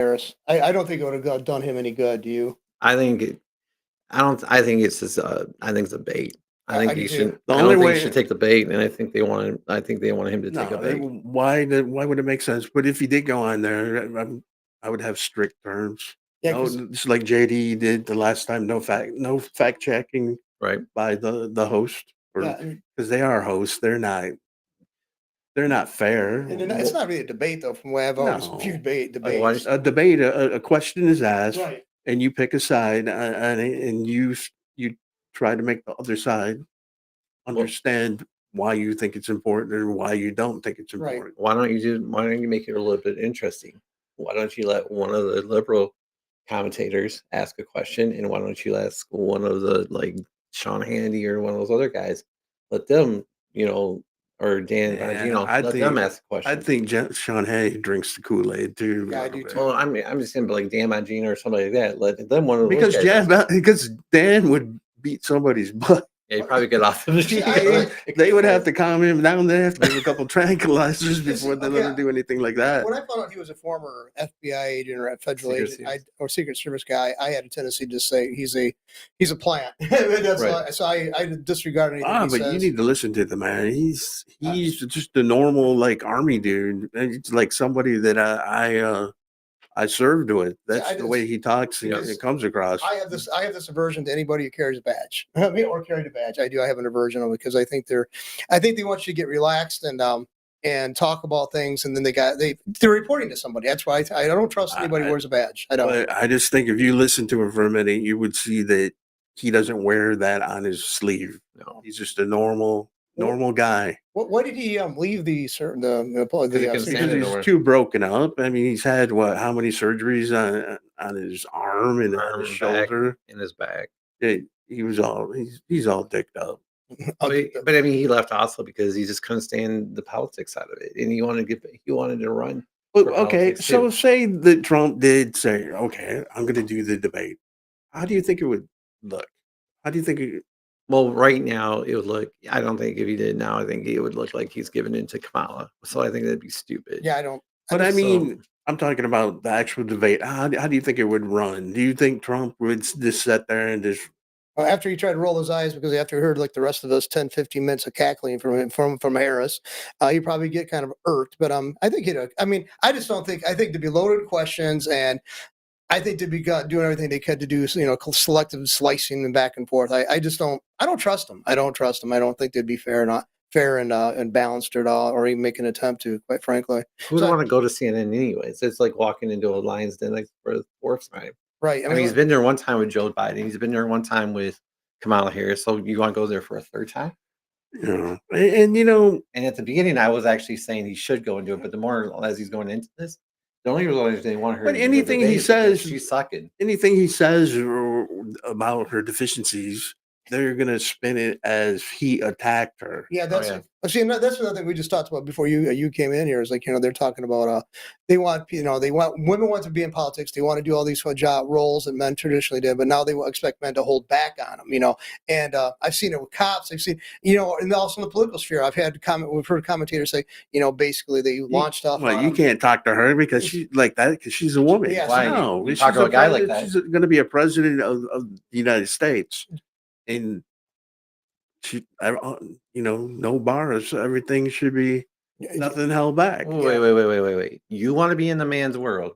Harris. I don't think it would have done him any good. Do you? I think it, I don't. I think it's just. I think it's a bait. I think I do he too. should. The I only don't think he way, should take the bait, and I think they want. I think they want him to take a no, bait. why would it make sense? But if he did go on there, I would have strict terms. Yeah, No, 'cause- it's like JD did the last time. No fact checking Right. by the host, yeah, because they are hosts. They're not fair. and it's not really a debate though. From what I've always No. viewed why debates. A debate, a question is asked, Right. and you pick a side, and you try to make the other side understand why you think it's important or why you don't think it's Right. important. Why don't you make it a little bit interesting? Why don't you let one of the liberal commentators ask a question, and why don't you ask one of the like Sean Hannity or one of those other guys? Let them, or Dan Bongino, let them ask a I question. think Sean Hay drinks the Kool-Aid too. Yeah, I a little do bit. too. Well, I'm just saying, but like Dan Bongino or somebody like that, let them one of those Because guys. because Dan would beat somebody's butt. Yeah, you probably get off the machine. They would have to calm him down. They have to give a couple tranquilizers Yes, before they let him do anything like that. When I found out he was a former FBI agent or a federal Secret agent Service. or Secret Service guy, I had a tendency to say he's a plant. That's Right. why, so I disregard anything he But says. you need to listen to the man. He's just a normal like army dude. And it's like somebody that I served with. That's the way he talks and it comes across. I have this aversion to anybody who carries a badge. I mean, or carried a badge. I do. I have an aversion of it because I think they want you to get relaxed and talk about things, and then they're reporting to somebody. That's why I don't trust anybody who wears a badge. I don't. But I just think if you listen to him for a minute, you would see that he doesn't wear that on his sleeve. No. He's just a normal guy. Why did he leave the couldn't stand Because it he's nowhere. too broken up. I mean, he's had how many surgeries on his arm and on his shoulder, in his back. he's all dicked up. But I mean, he left also because he just couldn't stand the politics side of it, and he wanted to run. But, okay, politics, so too. say that Trump did say, "Okay, I'm going to do the debate." How do you think it would look? How do you think it? Well, right now it would look. I don't think if he did now, I think it would look like he's giving in to Kamala. So I think that'd be stupid. Yeah, I don't. But I mean, I'm talking about the actual debate. How do you think it would run? Do you think Trump would just sit there and just? After he tried to roll his eyes because after he heard like the rest of those 10, 15 minutes of cackling from Harris, he'd probably get kind of irked. But I think I mean, I just don't think. I think to be loaded questions, and I think to be doing everything they could to do, selective slicing and back and forth. I just don't. I don't trust them. I don't trust them. I don't think they'd be fair and balanced at all, or even make an attempt to. Quite frankly, who would want to go to CNN anyways? It's like walking into a lion's den like for the fourth time. Right. I mean, he's been there one time with Joe Biden. He's been there one time with Kamala Harris. So you want to go there for a third time? And And at the beginning, I was actually saying he should go and do it, but the more as he's going into this, the only reason they want her. But to do the anything he debate is says, because she's sucking. anything he says about her deficiencies, they're gonna spin it as he attacked her. Yeah, that's see, that's another thing we just talked about before you came in here. Is like they're talking about they want women want to be in politics. They want to do all these job roles that men traditionally did, but now they expect men to hold back on them. And I've seen it with cops. I've seen and also in the political sphere. We've heard commentators say basically they launched off. Well, you can't talk to her because she's like that because she's a woman. Yeah, Why? No, You talk to a guy like that. She's going to be a president of the United States, and she, no bars. Everything should be nothing held back. Wait. You want to be in the man's world?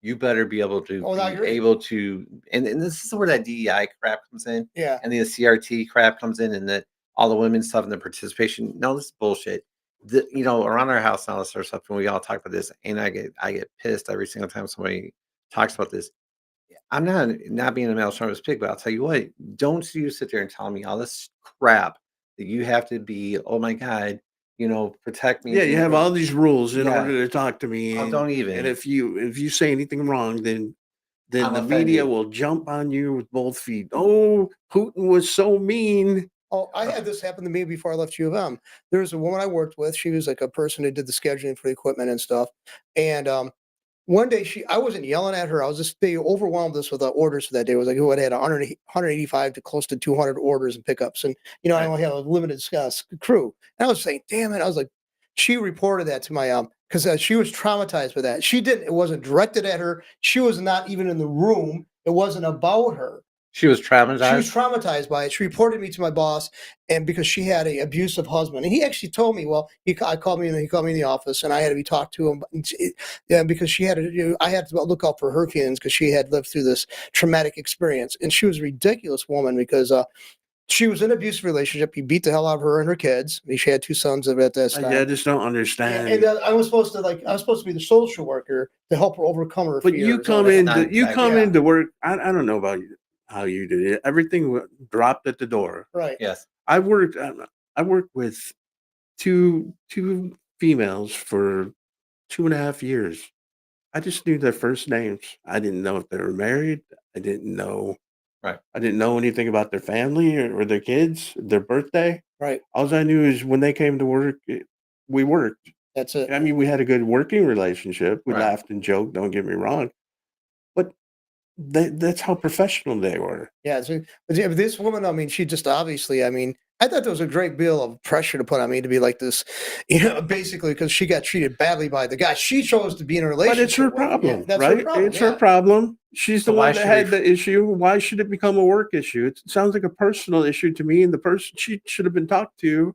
You better be able to and this is where that DEI crap comes in. Yeah. And the CRT crap comes in, and that all the women's stuff and the participation. No, this is bullshit. Around our house now, this or something, we all talk about this, and I get pissed every single time somebody talks about this. I'm not being a male chauvinist pig, but I'll tell you what, don't you sit there and tell me all this crap that you have to be, oh my God, protect me. Yeah, you have all these rules in order to talk to me. Oh, don't even. And if you say anything wrong, then I'm the offended. media will jump on you with both feet. Oh, Putin was so mean. Oh, I had this happen to me before I left U of M. There was a woman I worked with. She was like a person who did the scheduling for the equipment and stuff. And one day I wasn't yelling at her. I was just, they overwhelmed us with orders for that day. It was like, who had 185 to close to 200 orders and pickups. And, I only had a limited crew. And I was saying, damn it. I was like, she reported that to my because she was traumatized by that. She didn't. It wasn't directed at her. She was not even in the room. It wasn't about her. She was She was traumatized. traumatized by it. She reported me to my boss, and because she had an abusive husband, and he actually told me, well, he called me in the office, and I had to be talked to him. Yeah, because she had to, I had to look out for her feelings because she had lived through this traumatic experience, and she was a ridiculous woman because she was in an abusive relationship. He beat the hell out of her and her kids. She had 2 sons at that time. I just don't And, understand. I was supposed to be the social worker to help her overcome her But fears. you come Yeah. into work. I don't know about you, how you did it. Everything dropped at the door. Right. Yes. I worked with two females for 2.5 years. I just knew their first names. I didn't know if they were married. I didn't know. Right. I didn't know anything about their family or their kids, their birthday. Right. All I knew is when they came to work, we worked. That's it. I mean, we had a good working relationship. We Right. laughed and joked. Don't get me wrong, but that's how professional they were. Yeah, but this woman, I mean, she just obviously, I mean, I thought there was a great deal of pressure to put on me to be like this, basically because she got treated badly by the guy she chose to be in a relationship. But it's her with. Yeah, problem, that's right? her problem. It's her problem. She's So the why one that should had we- the issue. Why should it become a work issue? It sounds like a personal issue to me. And the person she should have been talked to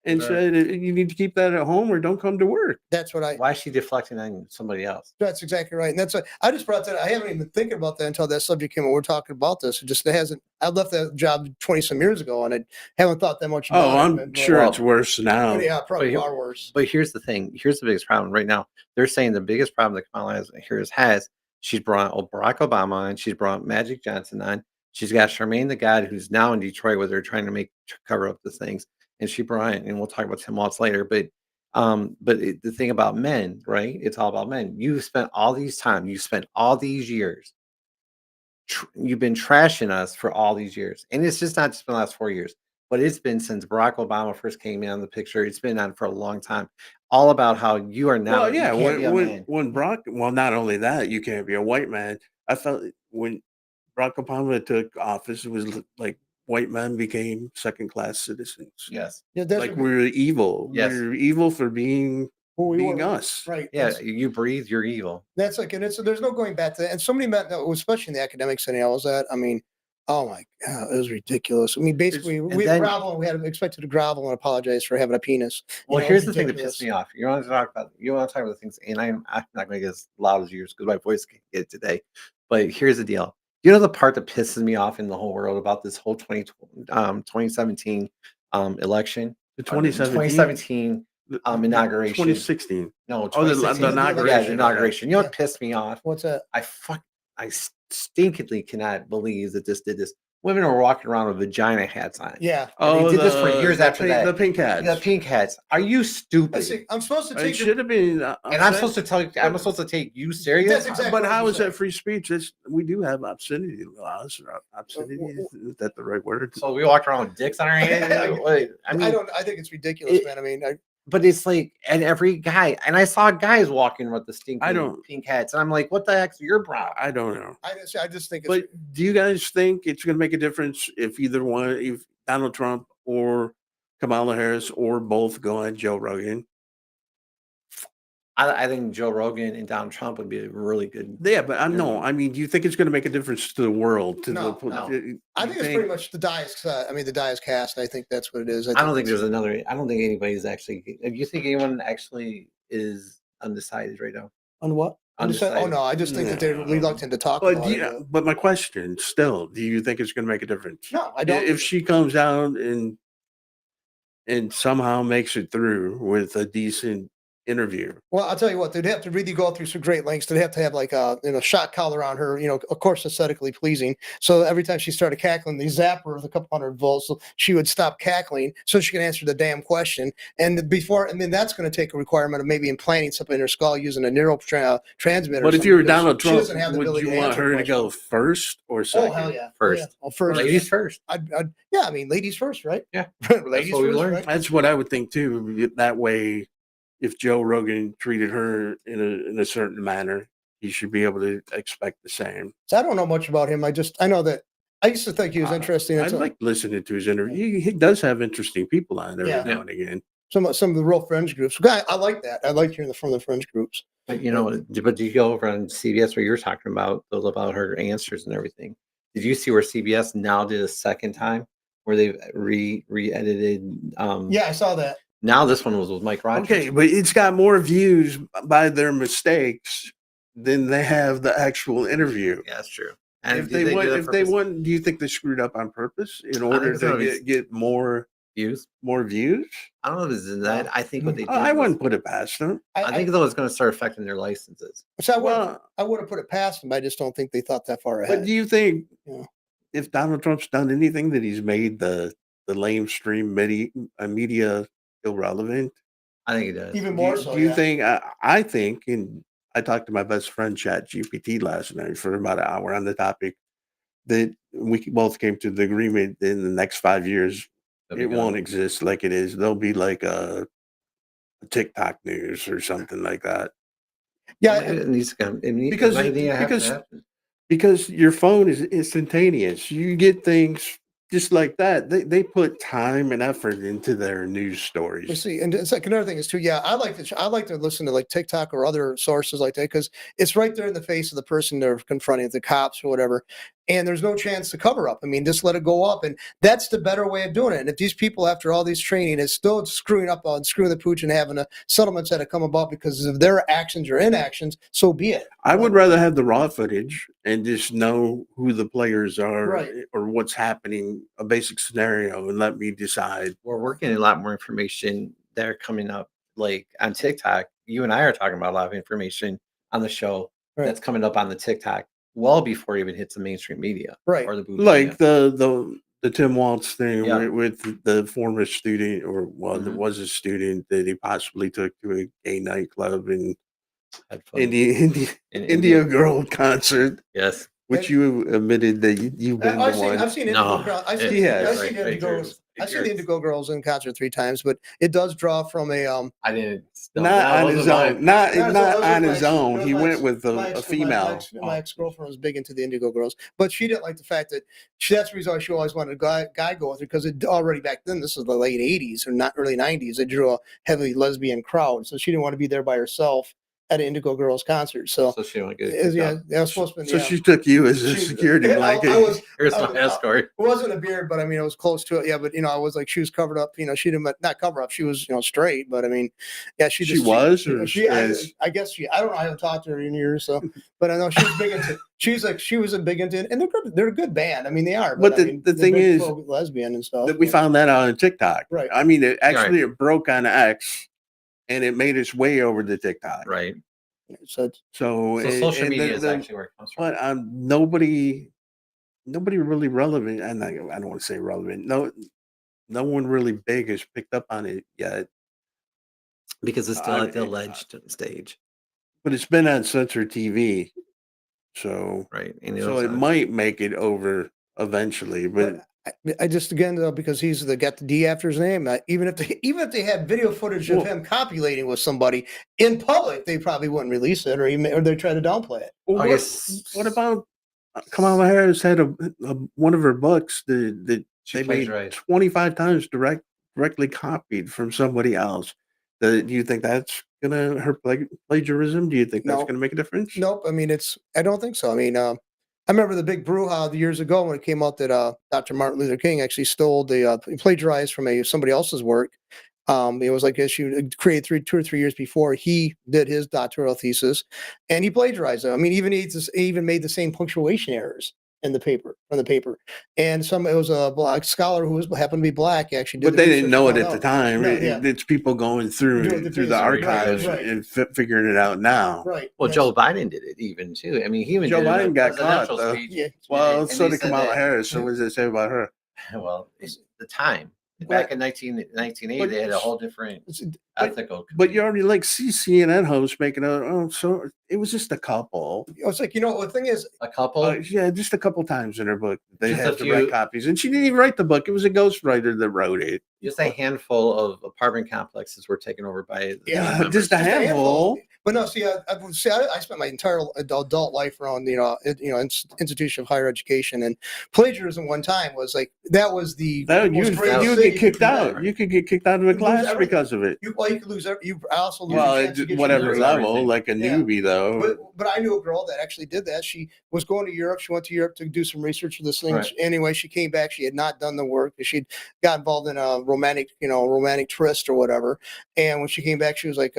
and Sure. said, you need to keep that at home or don't come to work. That's what I. Why is she deflecting on somebody else? That's exactly right, and that's what I just brought that. I haven't even been thinking about that until that subject came up. We're talking about this. It hasn't. I left that job 20 some years ago, and I haven't thought that much about Oh, it. I'm but- sure well, it's worse now. but yeah, probably but far worse. But here's the thing. Here's the biggest problem right now. They're saying the biggest problem that Kamala Harris has. She's brought Barack Obama on. She's brought Magic Johnson on. She's got Charmaine the God, who's now in Detroit, where they're trying to cover up the things. And she brought, and we'll talk about Tim Walz later. But the thing about men, right? It's all about men. You spent all these time. You spent all these years. You've been trashing us for all these years, and it's just not just been the last 4 years, but it's been since Barack Obama first came in on the picture. It's been on for a long time, all about how you are now. Well, yeah, you can't be a man. when Brock, well, not only that, you can't be a white man. I felt when Barack Obama took office, it was like white men became second-class citizens. Yes, Yeah, that's Like we're evil. Yes. We're evil for being who we being were. us. Right. yeah. You breathe, you're evil. That's like, and there's no going back to that. And so many men, especially in the academic setting, I was at. I mean, oh my God, it was ridiculous. I mean, basically, and we then- grovel. We had expected to grovel and apologize for having a penis. Well, it here's was the thing that ridiculous. pissed me off. You want to talk about the things, and I'm not going to get as loud as yours because my voice can't get it today. But here's the deal. You know the part that pisses me off in the whole world about this whole 2017 election? The 2017 inauguration. 2016. No, Oh, the 2016. inauguration. Yeah, the inauguration. You know Yeah. what pissed me off? What's that? I stinkingly cannot believe that this did this. Women are walking around with vagina hats on. Yeah. And they did this for years after that. The pink hats. The pink hats. Are you stupid? Listen, I'm supposed to It take. should have been. And I'm supposed to tell you, I'm supposed to take you serious? That's exactly But what how you is said. that free speech? We do have obscenity laws. Obscenity, is that the right word? So we walk around with dicks on our hands? Wait, I mean, I think it's ridiculous, man. I mean, but it's like, and every guy, and I saw guys walking with the stinking pink hats, and I'm like, what the heck's your problem? I don't know. I just think. But do you guys think it's going to make a difference if if Donald Trump or Kamala Harris or both go on Joe Rogan? I think Joe Rogan and Donald Trump would be a really good. Yeah, but I mean, do you think it's going to make a difference to the world? No. I think it's pretty much the die is. The die is cast. I think that's what it is. I don't think there's another. I don't think anybody's actually. Do you think anyone actually is undecided right now? On what? Undecided. Oh no, I just think that they're reluctant to talk about it. But my question still: do you think it's going to make a difference? No, I don't. If she comes out and somehow makes it through with a decent interview. Well, I'll tell you what, they'd have to really go through some great lengths. They'd have to have like a shot collar on her, of course, aesthetically pleasing. So every time she started cackling, they zap her with a couple hundred volts. So she would stop cackling so she can answer the damn question. And then that's going to take a requirement of maybe implanting something in her skull using a neurotransmitter. But if you were Donald she Trump, doesn't have the would ability you to want answer her to questions. go first or second? Oh, hell yeah. First. Oh, yeah. Well, first. Ladies first. Yeah, I mean, ladies first, right? Yeah. Ladies what we first, learned. right? That's what I would think too. That way, if Joe Rogan treated her in a certain manner, he should be able to expect the same. So I don't know much about him. I know that I used to think he was interesting. I like listening to his interview. He does have interesting people on every now and again. some of the real fringe groups. I like that. I like hearing from the fringe groups. But but do you go over on CBS where you're talking about her answers and everything? Did you see where CBS now did a second time where they re-edited? Yeah, I saw that. Now this one was with Mike Rogers. Okay, but it's got more views by their mistakes than they have the actual interview. Yeah, that's true. And If they won, do you think they screwed up on purpose in order to get more views? More views? I don't know if it's in that. I think what they did. I wouldn't put it past them. I think though it's going to start affecting their licenses. So I would have put it past them. I just don't think they thought that far ahead. But do you think if Donald Trump's done anything that he's made the lamestream media irrelevant? I think it does. Even more so. Do you think? I think, and I talked to my best friend ChatGPT last night for about an hour on the topic, that we both came to the agreement in the next 5 years it won't exist like it is. There'll be like a TikTok news or something like that. Yeah, it needs to come. Because your phone is instantaneous. You get things just like that. They put time and effort into their news stories. You see, and it's like another thing is too. Yeah, I like to listen to like TikTok or other sources like that because it's right there in the face of the person they're confronting, the cops or whatever, and there's no chance to cover up. I mean, just let it go up, and that's the better way of doing it. And if these people, after all these training, is still screwing up on screwing the pooch and having settlements that have come about because of their actions or inactions, so be it. I would rather have the raw footage and just know who the players are or what's happening, a basic scenario, and let me decide. We're getting a lot more information there coming up, like on TikTok. You and I are talking about a lot of information on the show that's coming up on the TikTok well before it even hits the mainstream media, or the like the Tim Waltz thing with the former student, or that was a student that he possibly took to a gay nightclub and India Girl concert. Yes. Which you admitted that you've been the one. I've seen Indigo Girls. I've seen the Indigo Girls in concert 3 times, but it does draw from a. I didn't. Not on his own. Not on his own. He went with a female. My ex-girlfriend was big into the Indigo Girls, but she didn't like the fact that that's the reason why she always wanted a guy go with her, because it already back then, this was the late 80s or not early 90s, it drew a heavily lesbian crowd, so she didn't want to be there by herself at an Indigo Girls concert. So she don't get it. That was supposed to be. So she took you as a security blanket. Here's my escort. It wasn't a beard, but I mean, it was close to it. Yeah, but I was like, she was covered up. She didn't not cover up. She was, straight. But I mean, yeah, she was. I guess I don't know. I haven't talked to her in years, so. But I know she was big into. She was a big into, and they're a good band. I mean, they are. But the thing is, lesbian and stuff. That we found that out on TikTok. Right. I mean, it actually it broke on X, and it made its way over to TikTok. Right. So social media is actually where it comes from. But nobody really relevant, and I don't want to say relevant. No one really big has picked up on it yet because it's still at the alleged stage. But it's been on censored TV, so so it might make it over eventually. But I just again though, because he's got the D after his name. Even if they had video footage of him copulating with somebody in public, they probably wouldn't release it, or they try to downplay it. Well, what about Kamala Harris had one of her books that they made 25 times directly copied from somebody else. Do you think that's gonna her plagiarism? Do you think that's gonna make a difference? Nope. I mean, I don't think so. I mean, I remember the big brouhaha years ago when it came out that Dr. Martin Luther King actually stole plagiarized from somebody else's work. It was like issue created 2 or 3 years before he did his doctoral thesis, and he plagiarized it. I mean, even made the same punctuation errors in the paper and it was a black scholar who happened to be black actually did. But they didn't know it at the time. It's people going through the archives and figuring it out now. Right. Well, Joe Biden did it even too. I mean, Joe Biden got caught. Well, so did Kamala Harris. So what does it say about her? Well, the time. Back in 1980, they had a whole different ethical. But you already see CNN hosts making so it was just a couple. It's like, the thing is, A couple. Yeah, just a couple times in her book they Just a had to write few- copies, and she didn't even write the book. It was a ghostwriter that wrote it. Just a handful of apartment complexes were taken over by the Yeah, gang members. just a handful. But no, see, I spent my entire adult life around, institution of higher education, and plagiarism one time was like, that was the That most you greatest would thing get you kicked could out. prevent. You could get kicked out of a You'd lose class everything. because of it. You could lose. You also lose Well, your chance to get whatever your level, everything. like a Yeah. newbie though. But I knew a girl that actually did that. She was going to Europe. She went to Europe to do some research for this thing. Right. Anyway, she came back. She had not done the work. She'd got involved in a romantic tryst or whatever. And when she came back, she was like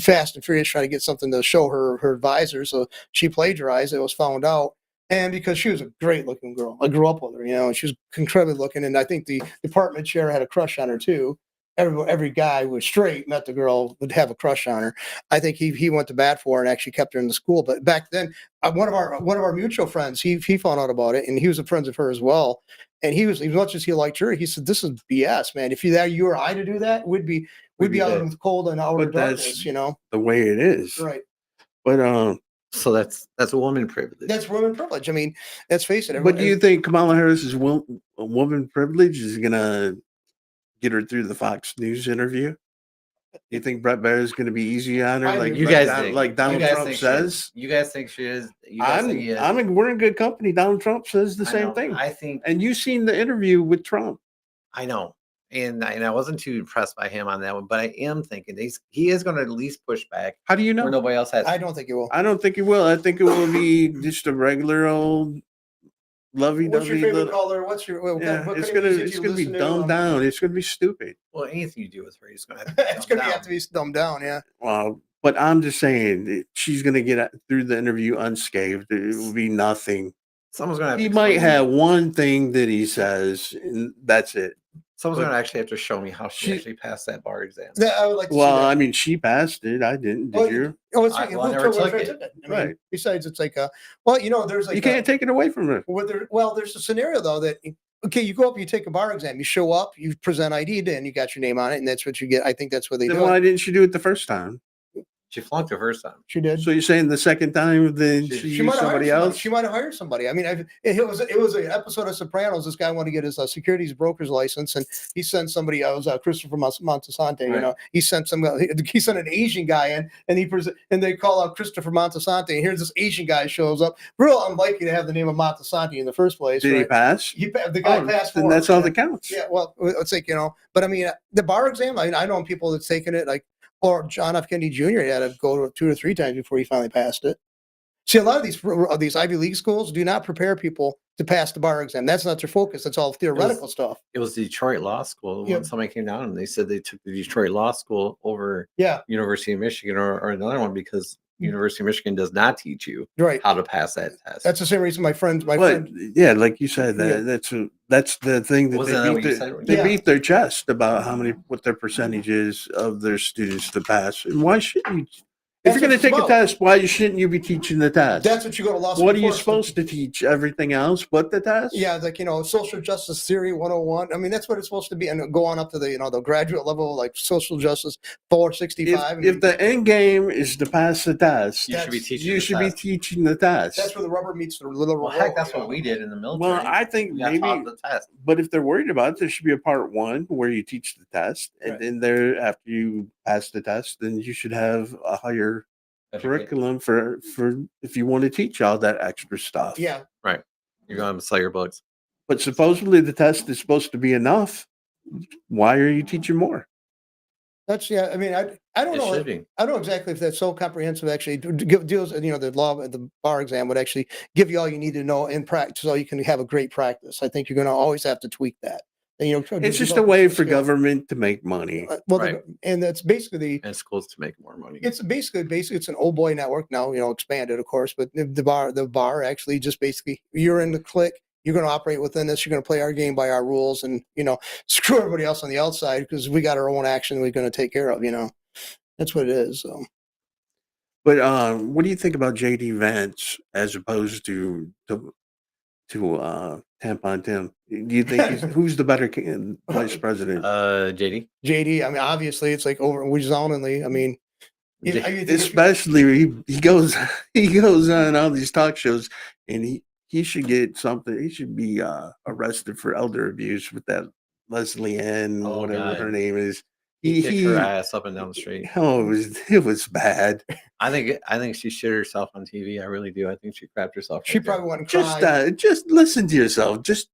fast and furious trying to get something to show her advisor. So she plagiarized. It was found out. And because she was a great looking girl, I grew up with her, and she was incredibly looking. And I think the department chair had a crush on her too. Every guy who was straight met the girl would have a crush on her. I think he went to bat for her and actually kept her in the school. But back then, one of our mutual friends, he found out about it, and he was a friend of her as well. And he was, as much as he liked her, he said, "This is BS, man. If you or I to do that, we'd be out in the cold and outer But that's darkness, the way it is. right? But So that's a woman privilege. That's women privilege. I mean, let's face it. but do you think Kamala Harris's woman privilege is gonna get her through the Fox News interview? You think Brett Baer is going to be easy on her, I like do. You guys Don- think, like Donald you guys Trump think she is. says? You guys think she is? You guys think he is? We're in good company. Donald Trump says the I same know. thing. I think And you've seen the interview with Trump. I know, and I wasn't too impressed by him on that one, but I am thinking he is going to at least push back How do you where know? nobody else has. I don't think it will. I don't think it will. I think it will be just a regular old lovey-dovey. What's your favorite little- color? What's your Yeah, what it's kind of gonna music you be listen to? dumbed down. It's gonna be stupid. Well, anything you do with her, he's going to have to. It's gonna have to be dumbed down. Yeah. Well, but I'm just saying she's gonna get through the interview unscathed. It will be nothing. Someone's going to. He might have one thing that he says, and that's it. Someone's but- going to actually have to show me how she She- actually passed that bar exam. I would like to Well, see that. I mean, she passed it. I didn't. Did you? Oh, it's I- like, well, I who never took took it. it? I mean, Right. Besides, it's like there's like You can't take it away from her. there's a scenario though that okay, you go up, you take a bar exam, you show up, you present ID, and you got your name on it, and that's what you get. I think that's what they Then do. why didn't she do it the first time? She flunked the first time. She did. So you're saying the second time, then She she She might used have hired somebody somebody. else? She might have hired somebody. I mean, it was an episode of Sopranos. This guy wanted to get his securities broker's license, and he sent somebody. I was Christopher Montasante. Right. He sent he sent an Asian guy in, and they call out Christopher Montasante. And here's this Asian guy shows up. Real unlikely to have the name of Montasante in the first place. Did he right? pass? The guy Oh, passed. then for that's him. all Yeah. that counts. Yeah, well, it's like, but I mean, the bar exam, I know people that's taken it, like, or John F. Kennedy Jr. had to go 2 or 3 times before he finally passed it. See, a lot of these Ivy League schools do not prepare people to pass the bar exam. That's not their focus. That's all theoretical stuff. It was Detroit Law School. Yeah. When somebody came down and they said they took the Detroit Law School over Yeah, University of Michigan or another one because University of Michigan does not teach you right. how to pass that test. That's the same reason my friend, But yeah, like you said, Yeah. that's the thing that Wasn't that what you said? they Yeah. beat their chest about what their percentage is of their students to pass. And why shouldn't you? If That's you're going what to take it's a about. test, why shouldn't you be teaching the test? That's what you go to law school What are you for. supposed to teach? Everything else but the test? Yeah, like, social justice theory 101. I mean, that's what it's supposed to be. And go on up to the, the graduate level, like social justice 465. If the end game is to pass the test, you should be teaching. you the should be test. teaching the test. that's where the rubber meets the little Well, heck, that's what we did in the military. Well, I think we got maybe, taught the test. but if they're worried about it, there should be a part 1 where you teach the test, and Right. then there, after you pass the test, then you should have a higher curriculum for if you want to teach all that extra stuff. Yeah. You're going to sell your books. But supposedly the test is supposed to be enough. Why are you teaching more? That's, yeah. I mean, I don't It know. should be. I don't know exactly if that's so comprehensive. Actually, deals. The law, the bar exam would actually give you all you need to know in practice, so you can have a great practice. I think you're going to always have to tweak that. And, It's just a way for government to make money. Well, and that's basically And schools to make more money. it's basically it's an old boy network now. Expanded, of course, but the bar actually just basically you're in the clique. You're going to operate within this. You're going to play our game by our rules, and screw everybody else on the outside because we got our own action we're going to take care of. That's what it is. So. But what do you think about JD Vance as opposed to Tampon Tim? Do you think who's the better vice president? JD. JD, I mean, obviously, it's like overwhelmingly. I mean, Especially he goes he goes on all these talk shows, and he should get something. He should be arrested for elder abuse with that Leslie Ann, Oh, whatever God. her name is. He kicked her ass up and down the street. Oh, it was bad. I think she shit herself on TV. I really do. I think she crapped herself. She right there. probably wouldn't cry. Just listen to yourself. Just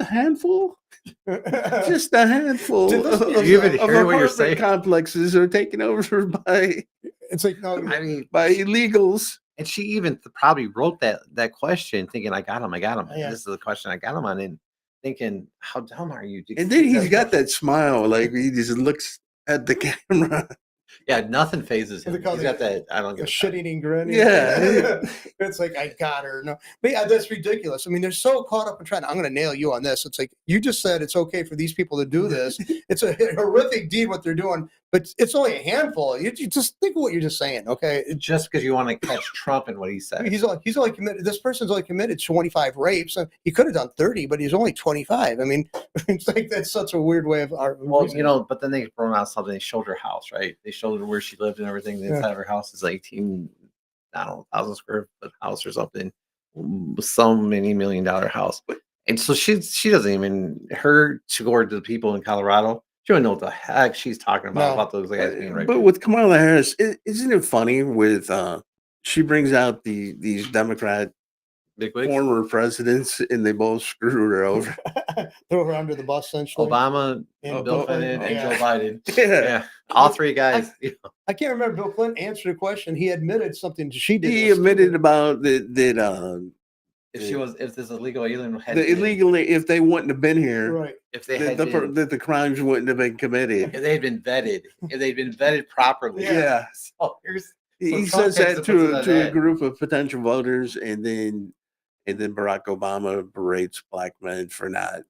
a handful. Just a handful Did this- of, do you even of hear what you're apartment saying? complexes are taken over by It's like, no, I mean, illegals. and she even probably wrote that question thinking, I got him. Yeah. This is the question I got him on, and thinking, how dumb are you? And then he's got that smile, like he just looks at the camera. Yeah, nothing phases him. They call He's it got that. I don't a get shit-eating grin. Yeah. It's like, I got her. No, but yeah, that's ridiculous. I mean, they're so caught up in trying to, I'm going to nail you on this. It's like, you just said it's okay for these people to do this. It's a horrific deed what they're doing, but it's only a handful. You just think of what you're just saying, okay? just because you want to catch Trump in what he said. He's only committed, this person's only committed 25 rapes. And he could have done 30, but he's only 25. I mean, it's like, that's such a weird way of our. Well, but then they brought out something. They showed her house, right? They showed her where she lived and everything. The inside of her house is like 18, I don't know, 1,000 square foot house or something. Some many $1 million house. And so she doesn't even, her to go to the people in Colorado, she don't know what the heck she's talking about those guys being raped. But with Kamala Harris, isn't it funny with she brings out these Democrat Bigwigs? former presidents, and they both screw her over. Throw her under the bus, essentially. Obama, And Bill Clinton, Clinton, and yeah. Joe Biden. Yeah. All three guys. I can't remember. Bill Clinton answered a question. He admitted something she did. He admitted about that if this illegal alien had the illegally, if they wouldn't have been here, Right. if they had been, that the crimes wouldn't have been committed. if they had been vetted properly. Yeah. So here's He Trump says takes that the puts it on to a that. group of potential voters, and then Barack Obama berates black men for not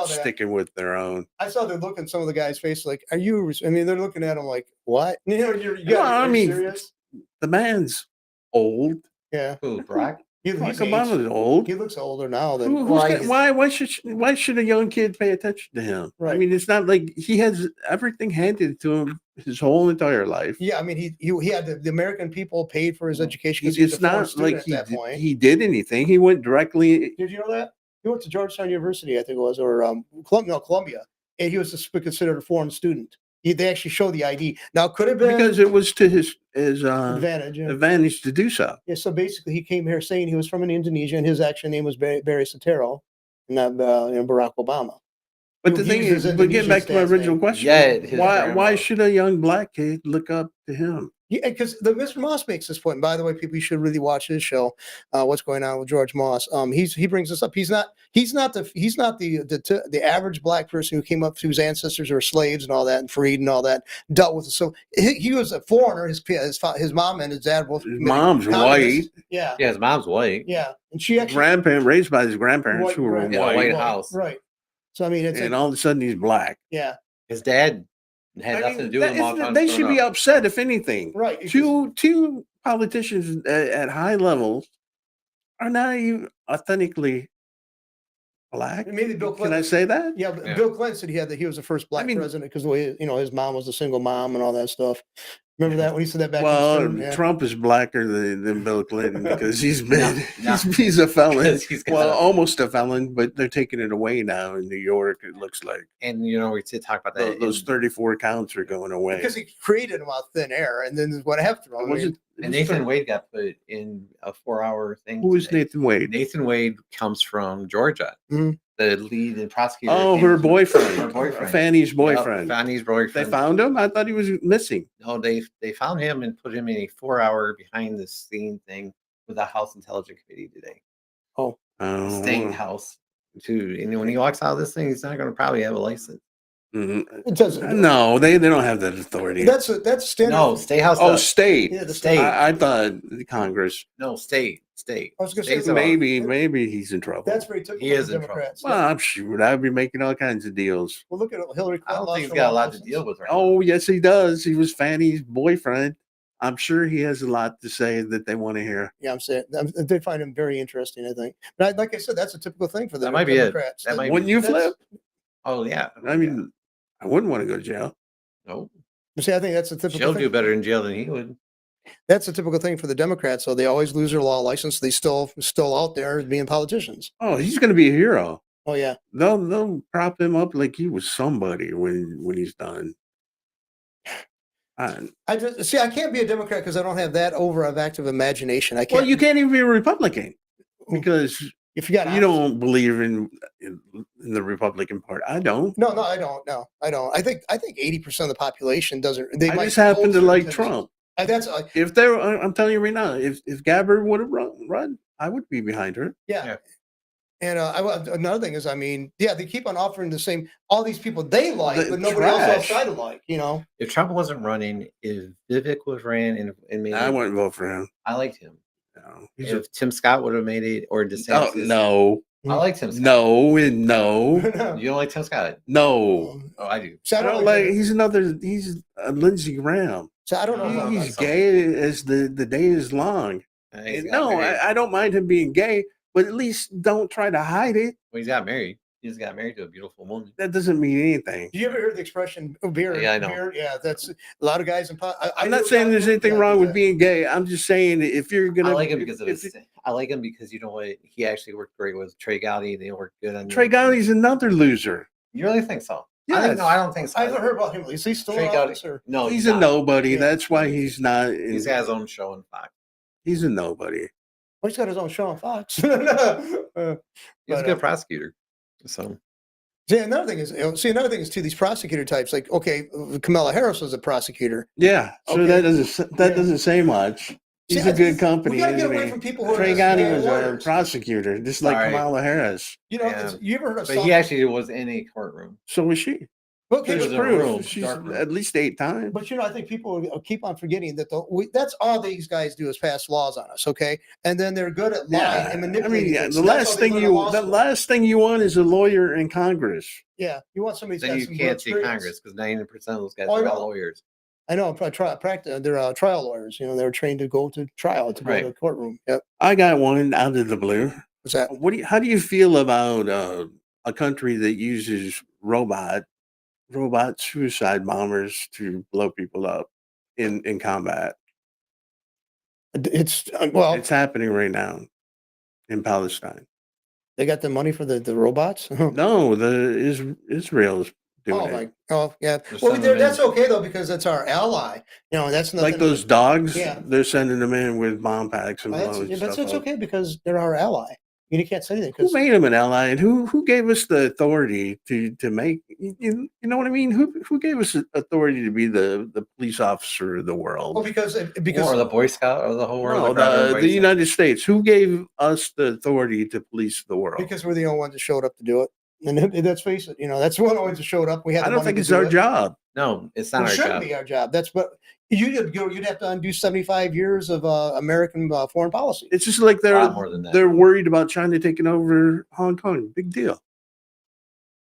sticking with their own. I saw they're looking some of the guys' face like, "Are you?" I mean, they're looking at him like, "What?" You know, I mean, serious? the man's old. Yeah. Who, Barack? Barack Obama's old. He looks older now than. Why should a young kid pay attention to him? Right. I mean, it's not like he has everything handed to him his whole entire life. Yeah, I mean, he had the American people paid for his education. It's not like he did anything. He went directly. Did you know that? He went to Georgetown University, I think it was, or Columbia, and he was considered a foreign student. They actually show the ID. Now, could have been because it was to his advantage. Yeah. advantage to do so. Yeah, so basically, he came here saying he was from Indonesia, and his actual name was Barry Soetoro, not Barack Obama. But the thing is, but getting back to my original question, why should a young black kid look up to him? Yeah, because Mr. Moss makes this point. And by the way, people, you should really watch his show. What's going on with George Moss? He brings this up. He's not the average black person who came up whose ancestors were slaves and all that, and freed and all that, dealt with it. So he was a foreigner. His mom and his dad both. His mom's white. Yeah. Yeah, his mom's white. Yeah, and she actually raised by his grandparents who were white. White house. Right. So I mean, it's all of a sudden he's black. Yeah. His dad had nothing to do with him. They should be upset, if anything. Right. Two politicians at high levels are not even authentically black. Maybe Bill Clinton. Can I say that? Yeah, Bill Clinton said he was the first black president because the way his mom was a single mom and all that stuff. Remember that when he said that back? Well, Trump is blacker than Bill Clinton because he's a felon. Almost a felon, but they're taking it away now in New York. It looks like, and we did talk about that. Those 34 counts are going away because he created them out of thin air, and then what happened? And Nathan Wade got put in a 4-hour thing. Who is Nathan Wade? Nathan Wade comes from Georgia. Mm-hmm. The lead and prosecutor. Oh, her boyfriend. Fanny's boyfriend. Fanny's boyfriend. They found him? I thought he was missing. No, they found him and put him in a 4-hour behind the scene thing with the House Intelligence Committee today. Oh. State House. Too. And when he walks out of this thing, he's not going to probably have a license. Mm-hmm. It doesn't. No, they don't have that authority. That's standard. No, State House. Oh, state. Yeah, the state. I thought Congress. No, state. I was going to say maybe he's in trouble. That's very typical. He is of in Democrats. Trouble. Well, I'm sure I'd be making all kinds of deals. Well, look at Hillary Clinton. I don't think he's got a lot to deal with right now. Yes, he does. He was Fanny's boyfriend. I'm sure he has a lot to say that they want to hear. Yeah, I'm saying they find him very interesting. I think, but like I said, that's a typical thing for the Democrats. That might be it. Wouldn't you flip? Oh yeah. I mean, I wouldn't want to go to jail. No. See, I think that's a typical. She'll do better in jail than he would. That's a typical thing for the Democrats. So they always lose their law license. They still out there being politicians. Oh, he's going to be a hero. Oh yeah. They'll prop him up like he was somebody when he's done. I just see. I can't be a Democrat because I don't have that active imagination. I can't. Well, you can't even be a Republican because if you got you don't believe in the Republican Party. I don't. No, I don't. No, I don't. I think 80% of the population doesn't. They I might just happen to like tendencies. Trump. That's If there, I'm telling you right now, if Gabbard would have run, I would be behind her. Yeah. And another thing is, I mean, yeah, they keep on offering all these people they like, but nobody else outside of like, you know. If Trump wasn't running, if Vivek was ran and made I wouldn't vote for him. I liked him. No, if Tim Scott would have made it, or DeSantis. Oh, no. I like Tim Scott. No. You don't like Tim Scott? No. Oh, I do. So I don't like. He's a Lindsey Graham. So I don't know. He's gay as the day is long. No, I don't mind him being gay, but at least don't try to hide it. Well, he's got married. He just got married to a beautiful woman. That doesn't mean anything. You ever heard the expression beard? Yeah, I know. Beard? Yeah, that's a lot of guys. I'm not saying there's anything wrong with being gay. I'm just saying if you're gonna, I like him because of his. I like him because you know what? He actually worked great with Trey Gowdy. They worked good on. Trey Gowdy's another loser. You really think so? Yes. I don't think so. I haven't heard about him. Is he still Trey an Gowdy? officer? No, he's a nobody. Yeah. That's why he's not. He's got his own show on Fox. He's a nobody. Well, he's got his own show on Fox. He's a good prosecutor. So. Another thing is too, these prosecutor types, like, okay, Kamala Harris was a prosecutor. Yeah, so okay. that doesn't say much. He's a good company. We gotta get away from people who Trey Gowdy was a prosecutor, just like Kamala Harris. You know, you ever heard of? But he actually was in a courtroom. So was she. Okay, there's proof. She's at least 8 times. But you know, I think people keep on forgetting that that's all these guys do is pass laws on us, okay? And then they're good at lying and manipulating. I mean, the last thing you want is a lawyer in Congress. Yeah, you want somebody. Then you can't see Congress because 90% of those guys are all lawyers. I know. They're trial lawyers. You know, they're trained to go to trial, to go to the courtroom. Yep. I got one out of the blue. What's that? How do you feel about a country that uses robot suicide bombers to blow people up in combat? It's happening right now in Palestine. They got the money for the robots? No, Israel's doing it. Yeah. Well, that's okay though, because that's our ally. You know, that's nothing. Like those dogs. Yeah. They're sending them in with bomb packs and blowing stuff It's up. okay because they're our ally. You can't say anything. Who made them an ally, and who gave us the authority to make? You know what I mean? Who gave us the authority to be the police officer of the world? Well, because or the Boy Scout or the whole world. No, the United States. Who gave us the authority to police the world? Because we're the only ones that showed up to do it. And let's face it, you know, that's one of the ones that showed up. I don't think it's our job. No, it's not our job. It shouldn't be our job. That's what you'd have to undo 75 years of American foreign policy. It's just like they're worried about China taking over Hong Kong. Big deal.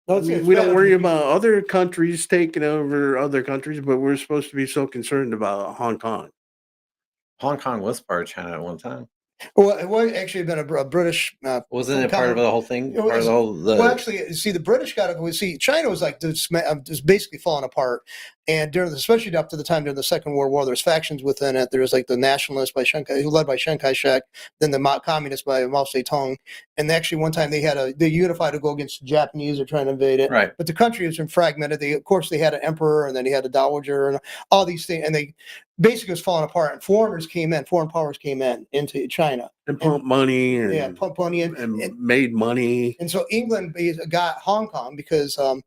No, we don't worry about other countries taking over other countries, but we're supposed to be so concerned about Hong Kong. Hong Kong was part of China at one time. Well, it was actually been a British. Wasn't it part of the whole thing? Well, actually, see, the British got it. See, China was like just basically falling apart, and especially up to the time during the Second World War, there's factions within it. There was like the nationalists led by Chiang Kai-shek, then the communists by Mao Zedong, and actually one time they unified to go against the Japanese or trying to invade it. Right. But the country has been fragmented. They had an emperor, and then he had a dowager, and all these things, and they basically was falling apart. And foreign powers came into China and pumped money, and pumped money and made money. And so England got Hong Kong because of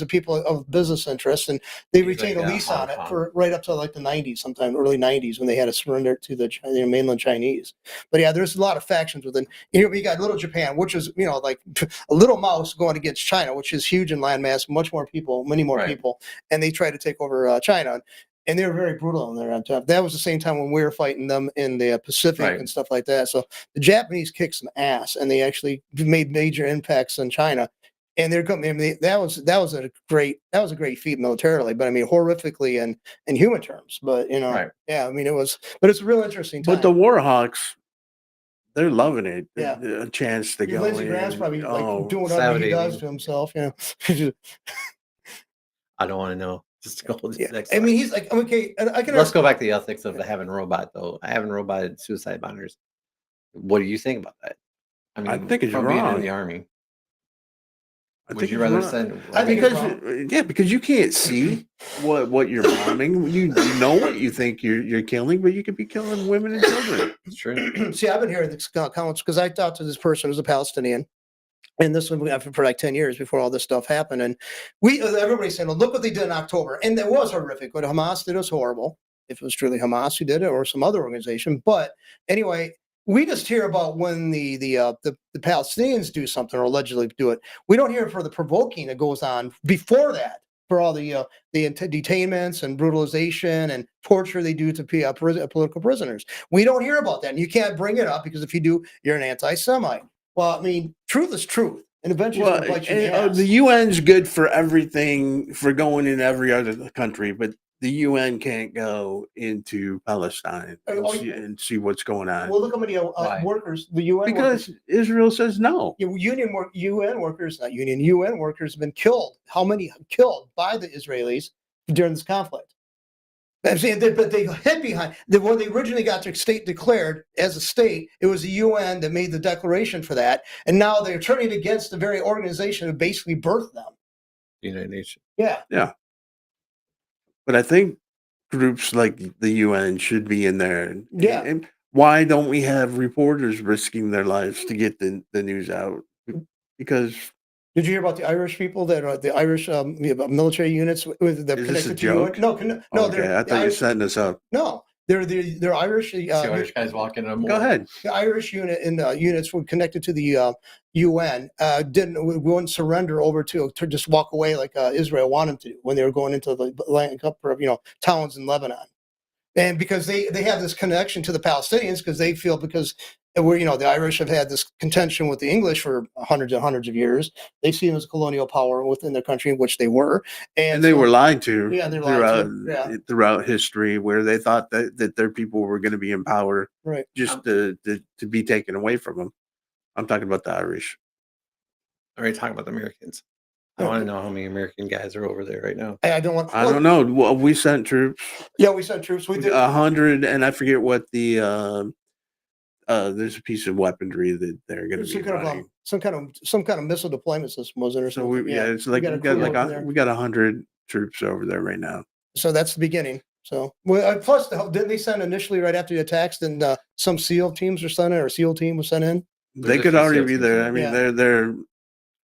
people of business interests, and they retained a lease on it for right up to like the 90s, sometime early 90s, when they had to surrender to the mainland Chinese. But yeah, there's a lot of factions within. We got Little Japan, which is like a little mouse going against China, which is huge in landmass, many more people, and they try to take over China. And they were very brutal on there on top. That was the same time when we were fighting them in the Pacific and stuff like that. So the Japanese kicked some ass, and they actually made major impacts on China. And they're coming. I mean, that was a great feat militarily, but I mean horrifically in human terms. But yeah, I mean but it's a real interesting time. But the Warhawks, they're loving it. Yeah, a chance to go. Lindsey Graham's probably like doing whatever he does to himself. I don't want to know. Just to go with Yeah. this next I slide. mean, he's like, okay, and I can Let's go back to the ethics of having a robot, though. Having a robot suicide bombers. What do you think about that? I I mean, think it's from being in wrong. the army, I would think you it's rather wrong. send? I think it's Because wrong. yeah, because you can't see what you're bombing. You know what you think you're killing, but you could be killing women and children. It's true. See, I've been hearing these comments because I talked to this person who's a Palestinian, and this one for like 10 years before all this stuff happened. And everybody's saying, well, look what they did in October. And it was horrific. What Hamas did was horrible. If it was truly Hamas who did it or some other organization. But anyway, we just hear about when the Palestinians do something or allegedly do it. We don't hear for the provoking that goes on before that, for all the detainments and brutalization and torture they do to political prisoners. We don't hear about that. And you can't bring it up because if you do, you're an anti-Semite. Well, I mean, truth is truth. And eventually it's Well, going to bite you in the ass. the UN's good for everything, for going in every other country, but the UN can't go into Palestine and see what's going on. Well, look how many Why? workers, the UN Because workers, Israel says no. UN workers, not union, UN workers have been killed. How many killed by the Israelis during this conflict? I'm saying but they hid behind when they originally got their state declared as a state. It was the UN that made the declaration for that, and now they're turning against the very organization that basically birthed them. The United Nations. Yeah, Yeah. But I think groups like the UN should be in there. Yeah. And why don't we have reporters risking their lives to get the news out? Because did you hear about the Irish people that are the Irish military units that is this a connected to joke? UN? No, Okay, they're I thought you were setting us up. no, they're Irish. See Irish guys walking in. Go ahead. The Irish units were connected to the UN. Wouldn't surrender over to just walk away like Israel wanted them to when they were going into the land, towns in Lebanon, and because they have this connection to the Palestinians because they feel because the Irish have had this contention with the English for hundreds and hundreds of years. They see them as a colonial power within their country, which they were, and they were lied to. Yeah, they lied throughout history, where they thought that their people were going to be in power, right? Just to be taken away from them. I'm talking about the Irish. I'm already talking about the Americans. I want to know how many American guys are over there right now. I don't know. Well, we sent troops. Yeah, we sent troops. We did 100, and I forget what the there's a piece of weaponry that they're going to be running. Some kind of missile deployment system, was it, or So something? it's like we got 100 troops over there right now. So that's the beginning. So plus, didn't they send initially right after the attacks? Then some SEAL teams were sent in, or SEAL team was sent in. They could already be there. I mean,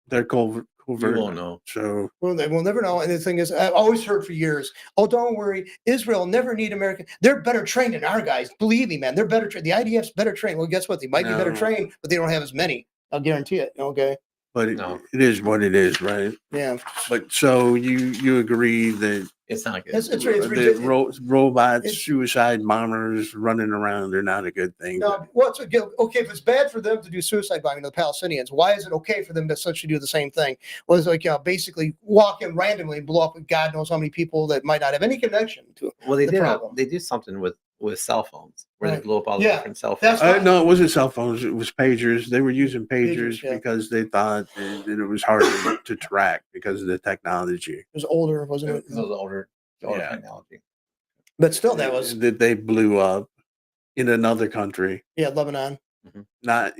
they're covert. You won't know. So we'll never know. And the thing is, I've always heard for years, oh, don't worry, Israel never need American. They're better trained than our guys. Believe me, man, they're better trained. The IDF's better trained. Well, guess what? They might be better trained, but they don't have as many. I'll guarantee it. Okay. But it is what it is, right? Yeah. But so you agree that it's not good. It's ridiculous. Robots, suicide bombers running around, they're not a good thing. No, well, okay, if it's bad for them to do suicide bombing to the Palestinians, why is it okay for them to essentially do the same thing? Well, it's like basically walk in randomly and blow up God knows how many people that might not have any connection to it. Well, they do something with cell phones where they blow up all the different cell phones. No, it wasn't cell phones. It was pagers. They were using pagers because they thought that it was harder to track because of the technology. It was older, wasn't it? It was older technology. But still, that was that they blew up in another country. Yeah, Lebanon. Mm-hmm. Not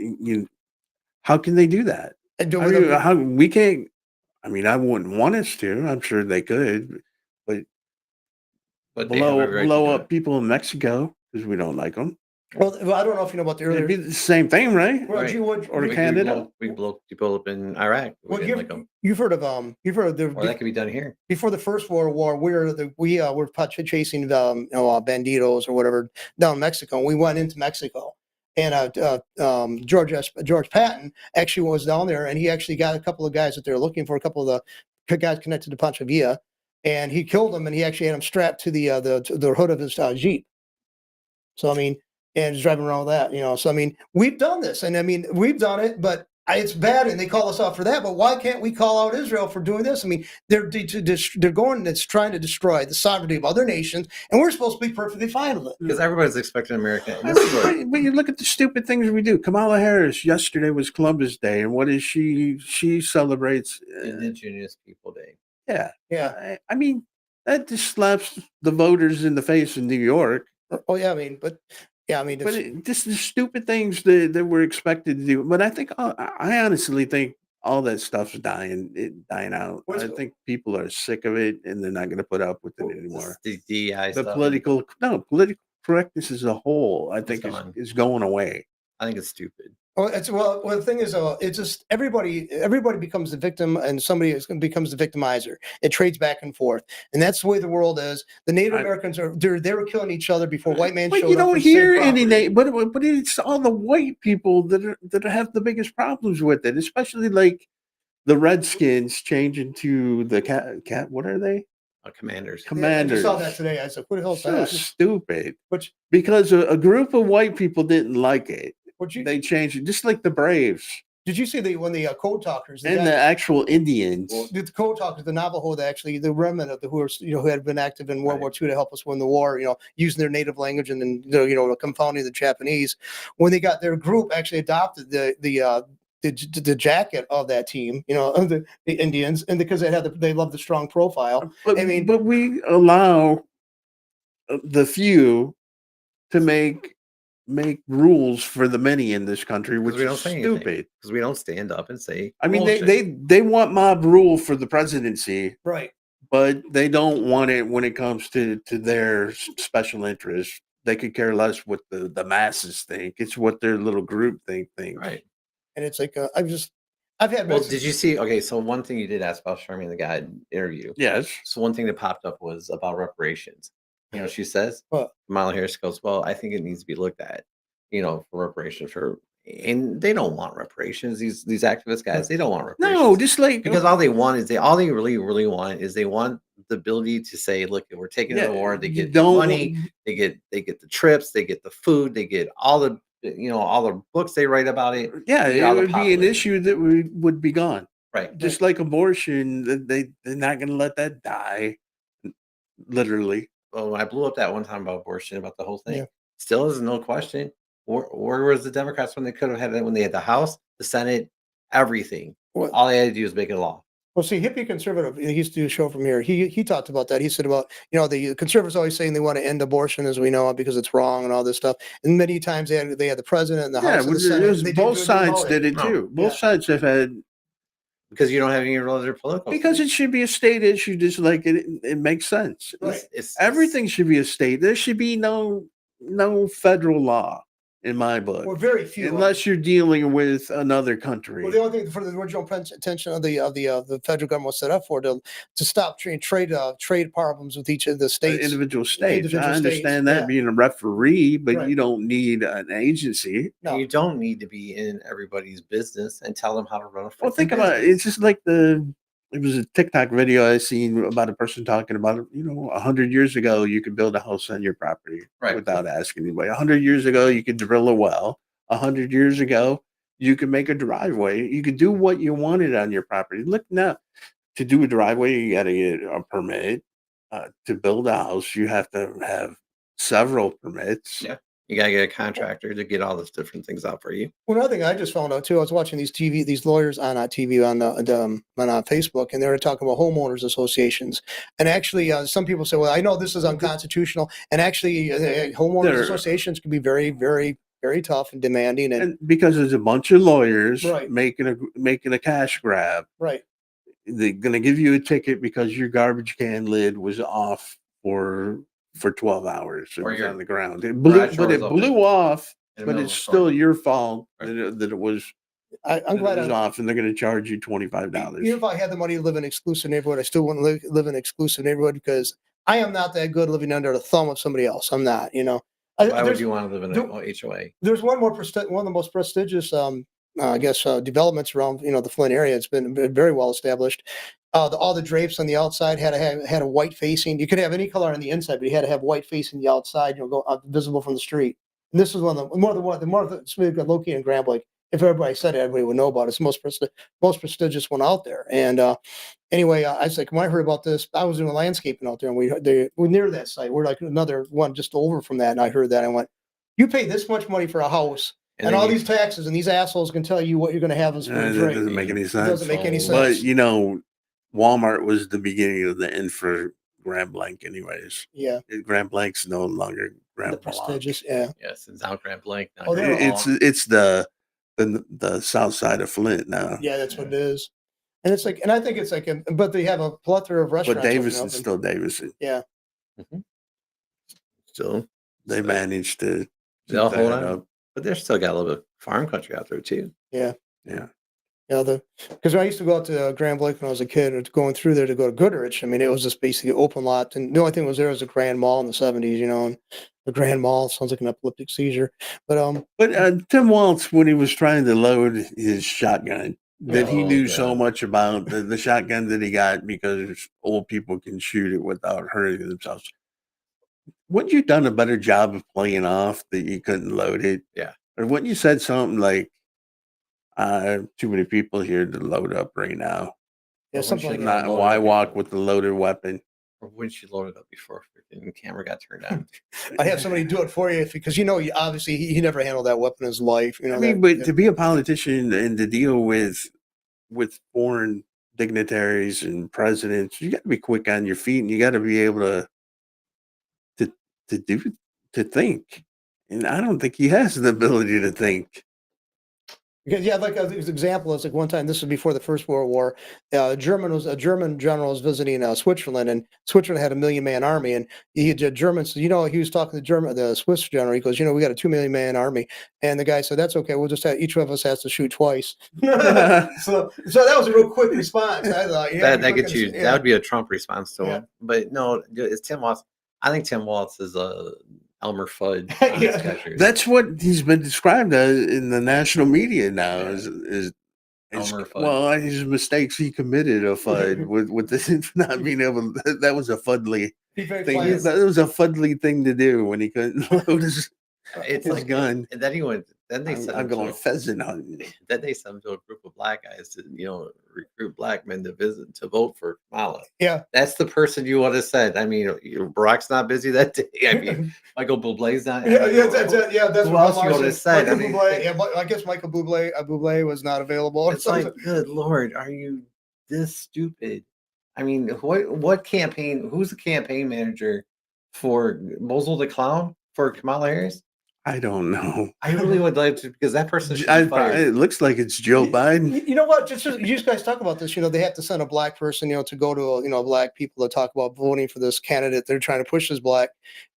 how can they do that? How we can't? I mean, I wouldn't want us to. I'm sure they could, but blow up people in Mexico because we don't like them. Well, I don't know if you know about the earlier. It'd be the same thing, right? Well, or Canada. We blow people up in Iraq. You've heard of the. Or that could be done here. Before the First World War, we were chasing banditos or whatever down in Mexico. And we went into Mexico, and George Patton actually was down there, and he actually got a couple of guys that they were looking for, a couple of the guys connected to Pancho Villa, and he killed them, and he actually had them strapped to the hood of his Jeep. So I mean. And just driving around with that, So I mean, we've done this, and I mean, we've done it, but it's bad, and they call us out for that. But why can't we call out Israel for doing this? I mean, they're going. It's trying to destroy the sovereignty of other nations, and we're supposed to be perfectly fine with it. Because everybody's expecting America. But you look at the stupid things we do. Kamala Harris yesterday was Columbus Day, and what is she? She celebrates Indigenous People Day. Yeah. I mean, that just slaps the voters in the face in New York. Oh yeah, I mean, but yeah, I mean, But it's, just the stupid things that we're expected to do. But I think I honestly think all that stuff's dying out. what's, I think people are sick of it and they're not going to put up with it anymore. The DEI The stuff. political correctness as a whole, I think, gone. is going away. I think it's stupid. well, the thing is, it's just everybody becomes the victim, and somebody becomes the victimizer. It trades back and forth, and that's the way the world is. The Native Americans they were killing each other before white man showed up. But you don't and saved hear any property. but it's all the white people that have the biggest problems with it, especially like the Redskins changing to the cat. What are they? Commanders. Yeah, I Commanders. just saw that today. I said, "What the hell's So that?" stupid. Which Because a group of white people didn't like it. you They changed it, just like the Braves did you see when the code talkers and the actual Indians. well, the code talkers, the Navajo, the remnant of who had been active in World War II to help us win the war, using their native language and then confounding the Japanese. When they got their group actually adopted the jacket of that team, of the Indians, and because they love the strong profile. But, I mean, but we allow the few to make rules for the many in this country, which we don't is say anything. stupid. Because we don't stand up and say. I mean, bullshit. they want mob rule for the presidency, right. but they don't want it when it comes to their special interests. They could care less what the masses think. It's what their little group thinks. Right. And it's like I've had. Well, did you see? Okay, so one thing you did ask about Charmaine the Guy interview. Yes. So one thing that popped up was about reparations. She says, What? Kamala Harris goes, well, I think it needs to be looked at, for reparations and they don't want reparations. These activist guys, they don't want reparations. No, just like because all they want is all they really want is they want the ability to say, look, we're taking the war. They get money, they get the trips, they get the food, they get all the all the books they write about it. Yeah, it would be an issue that would be gone. Right. Just like abortion, they're not going to let that die. Literally. Well, when I blew up that one time about abortion, about the whole thing, Yeah. still is no question. Where was the Democrats when they could have had it, when they had the House, the Senate, everything? Well, all they had to do was make it a law. Well, see, Hippie Conservative, he used to do a show from here. He talked about that. He said about, the conservatives always saying they want to end abortion as we know it because it's wrong and all this stuff. And many times they had the president and the House and the Senate. Both sides did it too. Both sides have had. Because you don't have any other political. Because it should be a state issue, just like it makes sense. Right. Everything should be a state. There should be no federal law in my book. Well, very few, unless you're dealing with another country. Well, the only thing for the original intention of the federal government was set up for to stop trade problems with each of the states, individual states. I understand that being a referee, but you don't need an agency. No. You don't need to be in everybody's business and tell them how to run a. Well, think about it. It's just like it was a TikTok video I seen about a person talking about, 100 years ago, you could build a house on your property without asking anybody. 100 years ago, you could drill a well. 100 years ago, you could make a driveway. You could do what you wanted on your property. Look now, to do a driveway, you got to get a permit. To build a house, you have to have several permits. Yeah. You got to get a contractor to get all those different things out for you. Well, another thing I just found out too, I was watching these lawyers on TV on Facebook, and they were talking about homeowners associations. And actually, some people say, well, I know this is unconstitutional. And actually, homeowners associations can be very, very, very tough and demanding. And because there's a bunch of lawyers making a cash grab. Right. They're going to give you a ticket because your garbage can lid was off for 12 hours. It was on the ground. It blew off, but it's still your fault that it was. I'm glad it was off, and they're going to charge you $25. Even if I had the money to live in an exclusive neighborhood, I still wouldn't live in an exclusive neighborhood because I am not that good living under the thumb of somebody else. I'm not, Why would you want to live in an HOA? There's one of the most prestigious, developments around, the Flint area. It's been very well established. All the drapes on the outside had a white facing. You could have any color on the inside, but you had to have white facing the outside, visible from the street. And this is more located in Grand Lake. If everybody said it, everybody would know about it. It's the most prestigious one out there. And anyway, I was like, when I heard about this, I was doing landscaping out there, and we're near that site. We're like another one just over from that, and I heard that. I went, you pay this much money for a house. And all these taxes, and these assholes can tell you what you're going to have in spring break. That doesn't make any sense. It doesn't make any sense. But Walmart was the beginning of the end for Grand Blanc, anyways. Yeah, Grand Blanc's no longer the Grand Blanc. prestigious. Yeah. Yes, it's out Grand Blanc. Not Oh, they Grand were Blanc. It's the south side of Flint now. Yeah, that's what it is. And it's like, and I think it's like, but they have a plethora of But restaurants opening Davison's up. And, still Davison. yeah, Mhm. Still, They so managed to they'll keep hold that on, up. but they're still got a little bit of farm country out there too. yeah. Yeah. Yeah, because when I used to go out to Grand Lake when I was a kid, or going through there to go to Goodrich, I mean, it was just basically open lot, and the only thing was there was a Grand Mall in the '70s, and the Grand Mall sounds like an epileptic seizure, but But Tim Waltz, when he was trying to load his shotgun, that he Oh, knew so God. much about the shotgun that he got because old people can shoot it without hurting themselves. Wouldn't you done a better job of playing off that you couldn't load it? Yeah. Or wouldn't you said something like, too many people here to load up right now. yeah, Or something like when that. she- Not load why up walk before. with the loaded weapon. Or when she loaded up before freaking camera got turned on. I have somebody do it for you because obviously he never handled that weapon in his life. I mean, but to be a politician and to deal with foreign dignitaries and presidents, you got to be quick on your feet, and you got to be able to to think. And I don't think he has the ability to think. Because like an example is like one time, this was before the First World War. A German general was visiting Switzerland, and Switzerland had a 1,000,000-man army, and the Germans, he was talking to the Swiss general. He goes, we got a 2,000,000-man army, and the guy said, "That's okay. We'll just have each of us has to shoot twice." so that was a real quick response. I thought, that gets you. Yeah. That would be a Trump response to Yeah. him. But no, it's Tim Waltz. I think Tim Waltz is a Elmer Fudd. Yeah. Sketchers. That's what he's been described as in the national media now. Yeah. Is Elmer Fudd. well, his mistakes he committed a Fudd with this not being able. That was a Fuddly thing. That was a Fuddly thing to do when he couldn't load his gun. And then he went. Then they said I'm going pheasant hunting. Then they sent him to a group of black guys to recruit black men to vote for Kamala. Yeah, that's the person you would have said. I mean, Barack's not busy that day. I mean, Michael Bublé's not. That's who what else you would have said. Michael Bublé, yeah, I guess Michael Bublé was not available. It's like, good Lord, are you this stupid? I mean, what campaign? Who's the campaign manager for Mosul the Clown for Kamala Harris? I don't know. I really would like to, because that person should be fired. It looks like it's Joe Biden. You know what? Just you guys talk about this. They have to send a black person, to go to black people to talk about voting for this candidate. They're trying to push as black.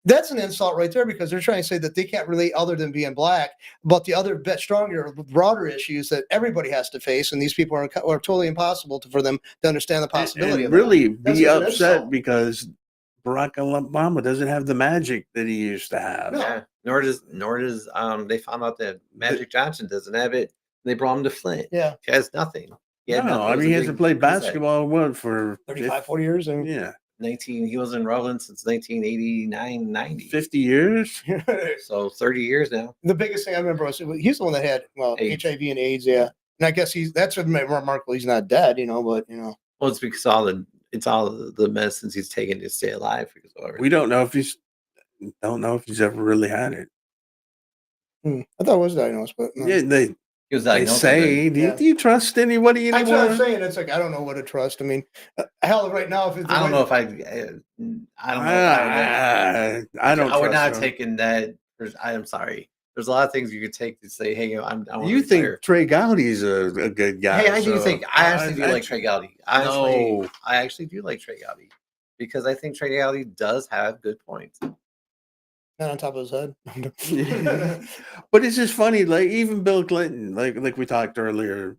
That's an insult right there because they're trying to say that they can't relate other than being black, but the other stronger, broader issues that everybody has to face, and these people are totally impossible for them to understand the possibility and of really that. Be upset because Barack Obama doesn't have the magic that he used to have. No. Yeah. Nor does they found out that Magic Johnson doesn't have it. They brought him to Flint. Yeah. He has nothing. He hasn't played basketball for 35, 40 years. Yeah. 19. He was in Rutland since 1989, 90. 50 years. So 30 years now. The biggest thing I remember was he's the one that had AIDS. HIV and AIDS. Yeah. And I guess that's remarkable. He's not dead, but Well, it's because all the medicines he's taken to stay alive. Because we don't know if he's ever really had it. I thought it was diagnosed, but no. Yeah, they say. Do you trust anybody anymore? That's what I'm saying. It's like I don't know what to trust. I mean, hell, right now, I don't know if I would not have taken that. I'm sorry. There's a lot of things you could take to say, hey, I want you to think retire. Trey Gowdy's a good guy? Hey, I actually do like Trey Gowdy. I actually do like Trey Gowdy because I think Trey Gowdy does have good points. Not on top of his head. But it's just funny, like even Bill Clinton, like we talked earlier,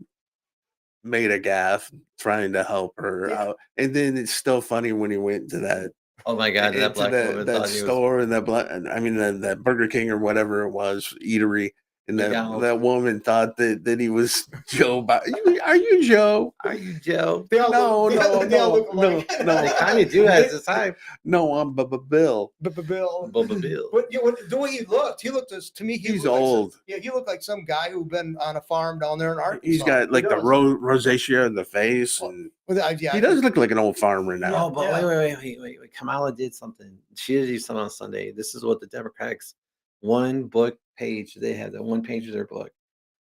made a gaffe trying to help her out, and then it's still funny when he went to that. Oh my God, that black woman that store and that Burger King or whatever it was eatery. And that woman thought that he was Joe Biden. Are you Joe? Are you Joe? No. They kind of do at the time. No, I'm Bill. Bill. Bubba Bill. The way he looked to me, he's old. He looked like some guy who'd been on a farm down there in Arkansas. He's got like the rosacea in the face, and he does look like an old farmer now. Oh, but wait. Kamala did something. She did do something on Sunday. This is what the Democrats, one book page, they had that one page of their book.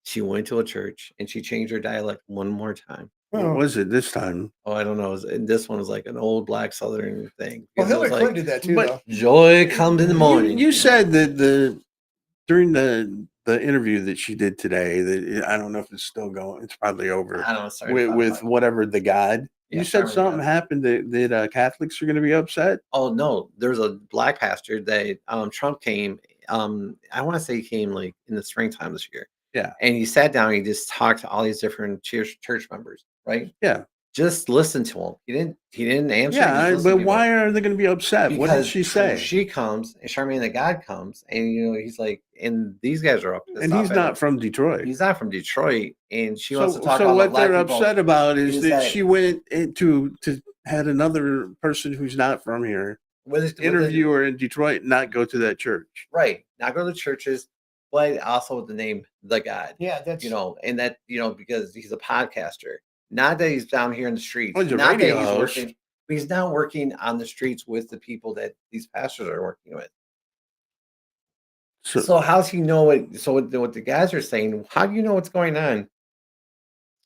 She went to a church and she changed her dialect one more time. What Oh. was it this time? Oh, I don't know. This one was like an old black Southern thing. Well, Because it Hillary was like, Clinton did that too, but- though. joy comes in the morning. You said that during the interview that she did today, that I don't know if it's still going. It's probably over I don't know. Sorry. with whatever the God. Yeah, You said Charmaine something God. happened that Catholics are going to be upset. Oh no, there's a black pastor that Trump came. I want to say he came like in the springtime this year. Yeah. And he sat down and he just talked to all these different church members, right? Yeah. Just listen to him. He didn't answer. he just Yeah, listened but to people. why are they going to be upset? What did Because she say? She comes and Charmaine the God comes and he's like, and these guys are up. And he's not from Detroit. He's not from Detroit, and she wants to talk So about what black they're people. upset about is is that that- she went into had another person who's not from here interview her in Detroit and not go to that church. Right, not go to churches, but also with the name the God. Yeah, that's And that because he's a podcaster. Not that he's down here in the streets. Oh, he's a not radio that he's host. working. But he's now working on the streets with the people that these pastors are working with. So how's he know it? So what the guys are saying? How do you know what's going on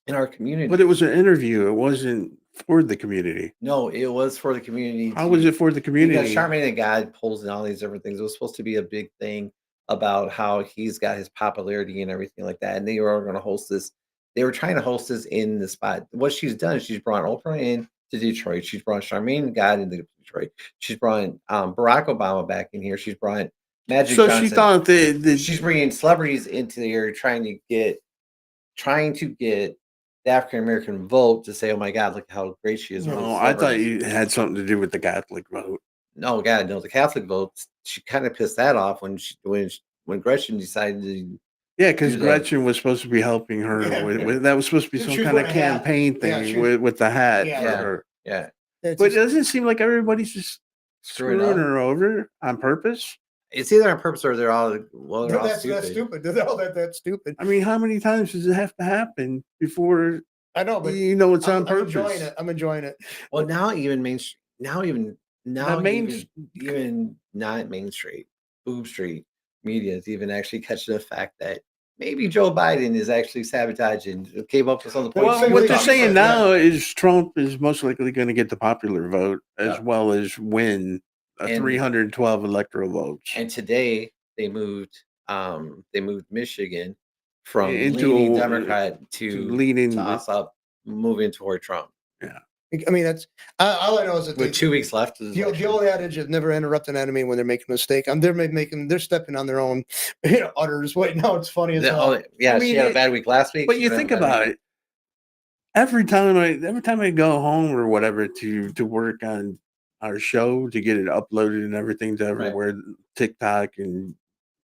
in our community? But it was an interview. It wasn't for the community. No, it was for the community. How was it for the Because community? Charmaine the God pulls in all these different things. It was supposed to be a big thing about how he's got his popularity and everything like that. And they were going to host this. They were trying to host this in the spot. What she's done is she's brought Oprah in to Detroit. She's brought Charmaine the God into Detroit. She's brought Barack Obama back in here. She's brought Magic So Johnson. she thought that She's bringing celebrities into here, trying to get the African American vote to say, "Oh my God, look how great she is." with no, these I thought celebrities." you had something to do with the Catholic vote. No, God, no. The Catholic vote. She kind of pissed that off when Gretchen decided to. Yeah, because Do that. Gretchen was supposed to be helping her. Yeah. With that was supposed to be She some was kind of wearing a hat. campaign Yeah, thing she was- with the hat Yeah. for Yeah. her. Yeah, it's But it just- doesn't seem like everybody's just Screwing screwing up. her over on purpose. it's either on purpose or they're all that's stupid. stupid. That's stupid. I mean, how many times does it have to happen before I know, but you know it's on I'm purpose? enjoying it. I'm enjoying it. Well, now even mainstream. Now even not Main Street, Boob Street media is even actually catching the fact that maybe Joe Biden is actually sabotaging. Came up with some of the Well, points. What Exactly. they're saying Yeah. now is Trump is most likely going to get the popular vote as Yeah. well as win And- 312 electoral votes. And today they moved Michigan from Into leaning a- Democrat to to leaning toss up, moving toward Trump. I mean, that's all I know is that With 2 weeks left, is the old adage of never interrupt an enemy when they're making a mistake. They're stepping on their own, udders. Wait, no, it's funny as hell. I mean, she had a bad week last week. But she you had a think bad about week. it. Every time I go home or whatever to work on our show to get it uploaded and everything to Right. everywhere, TikTok and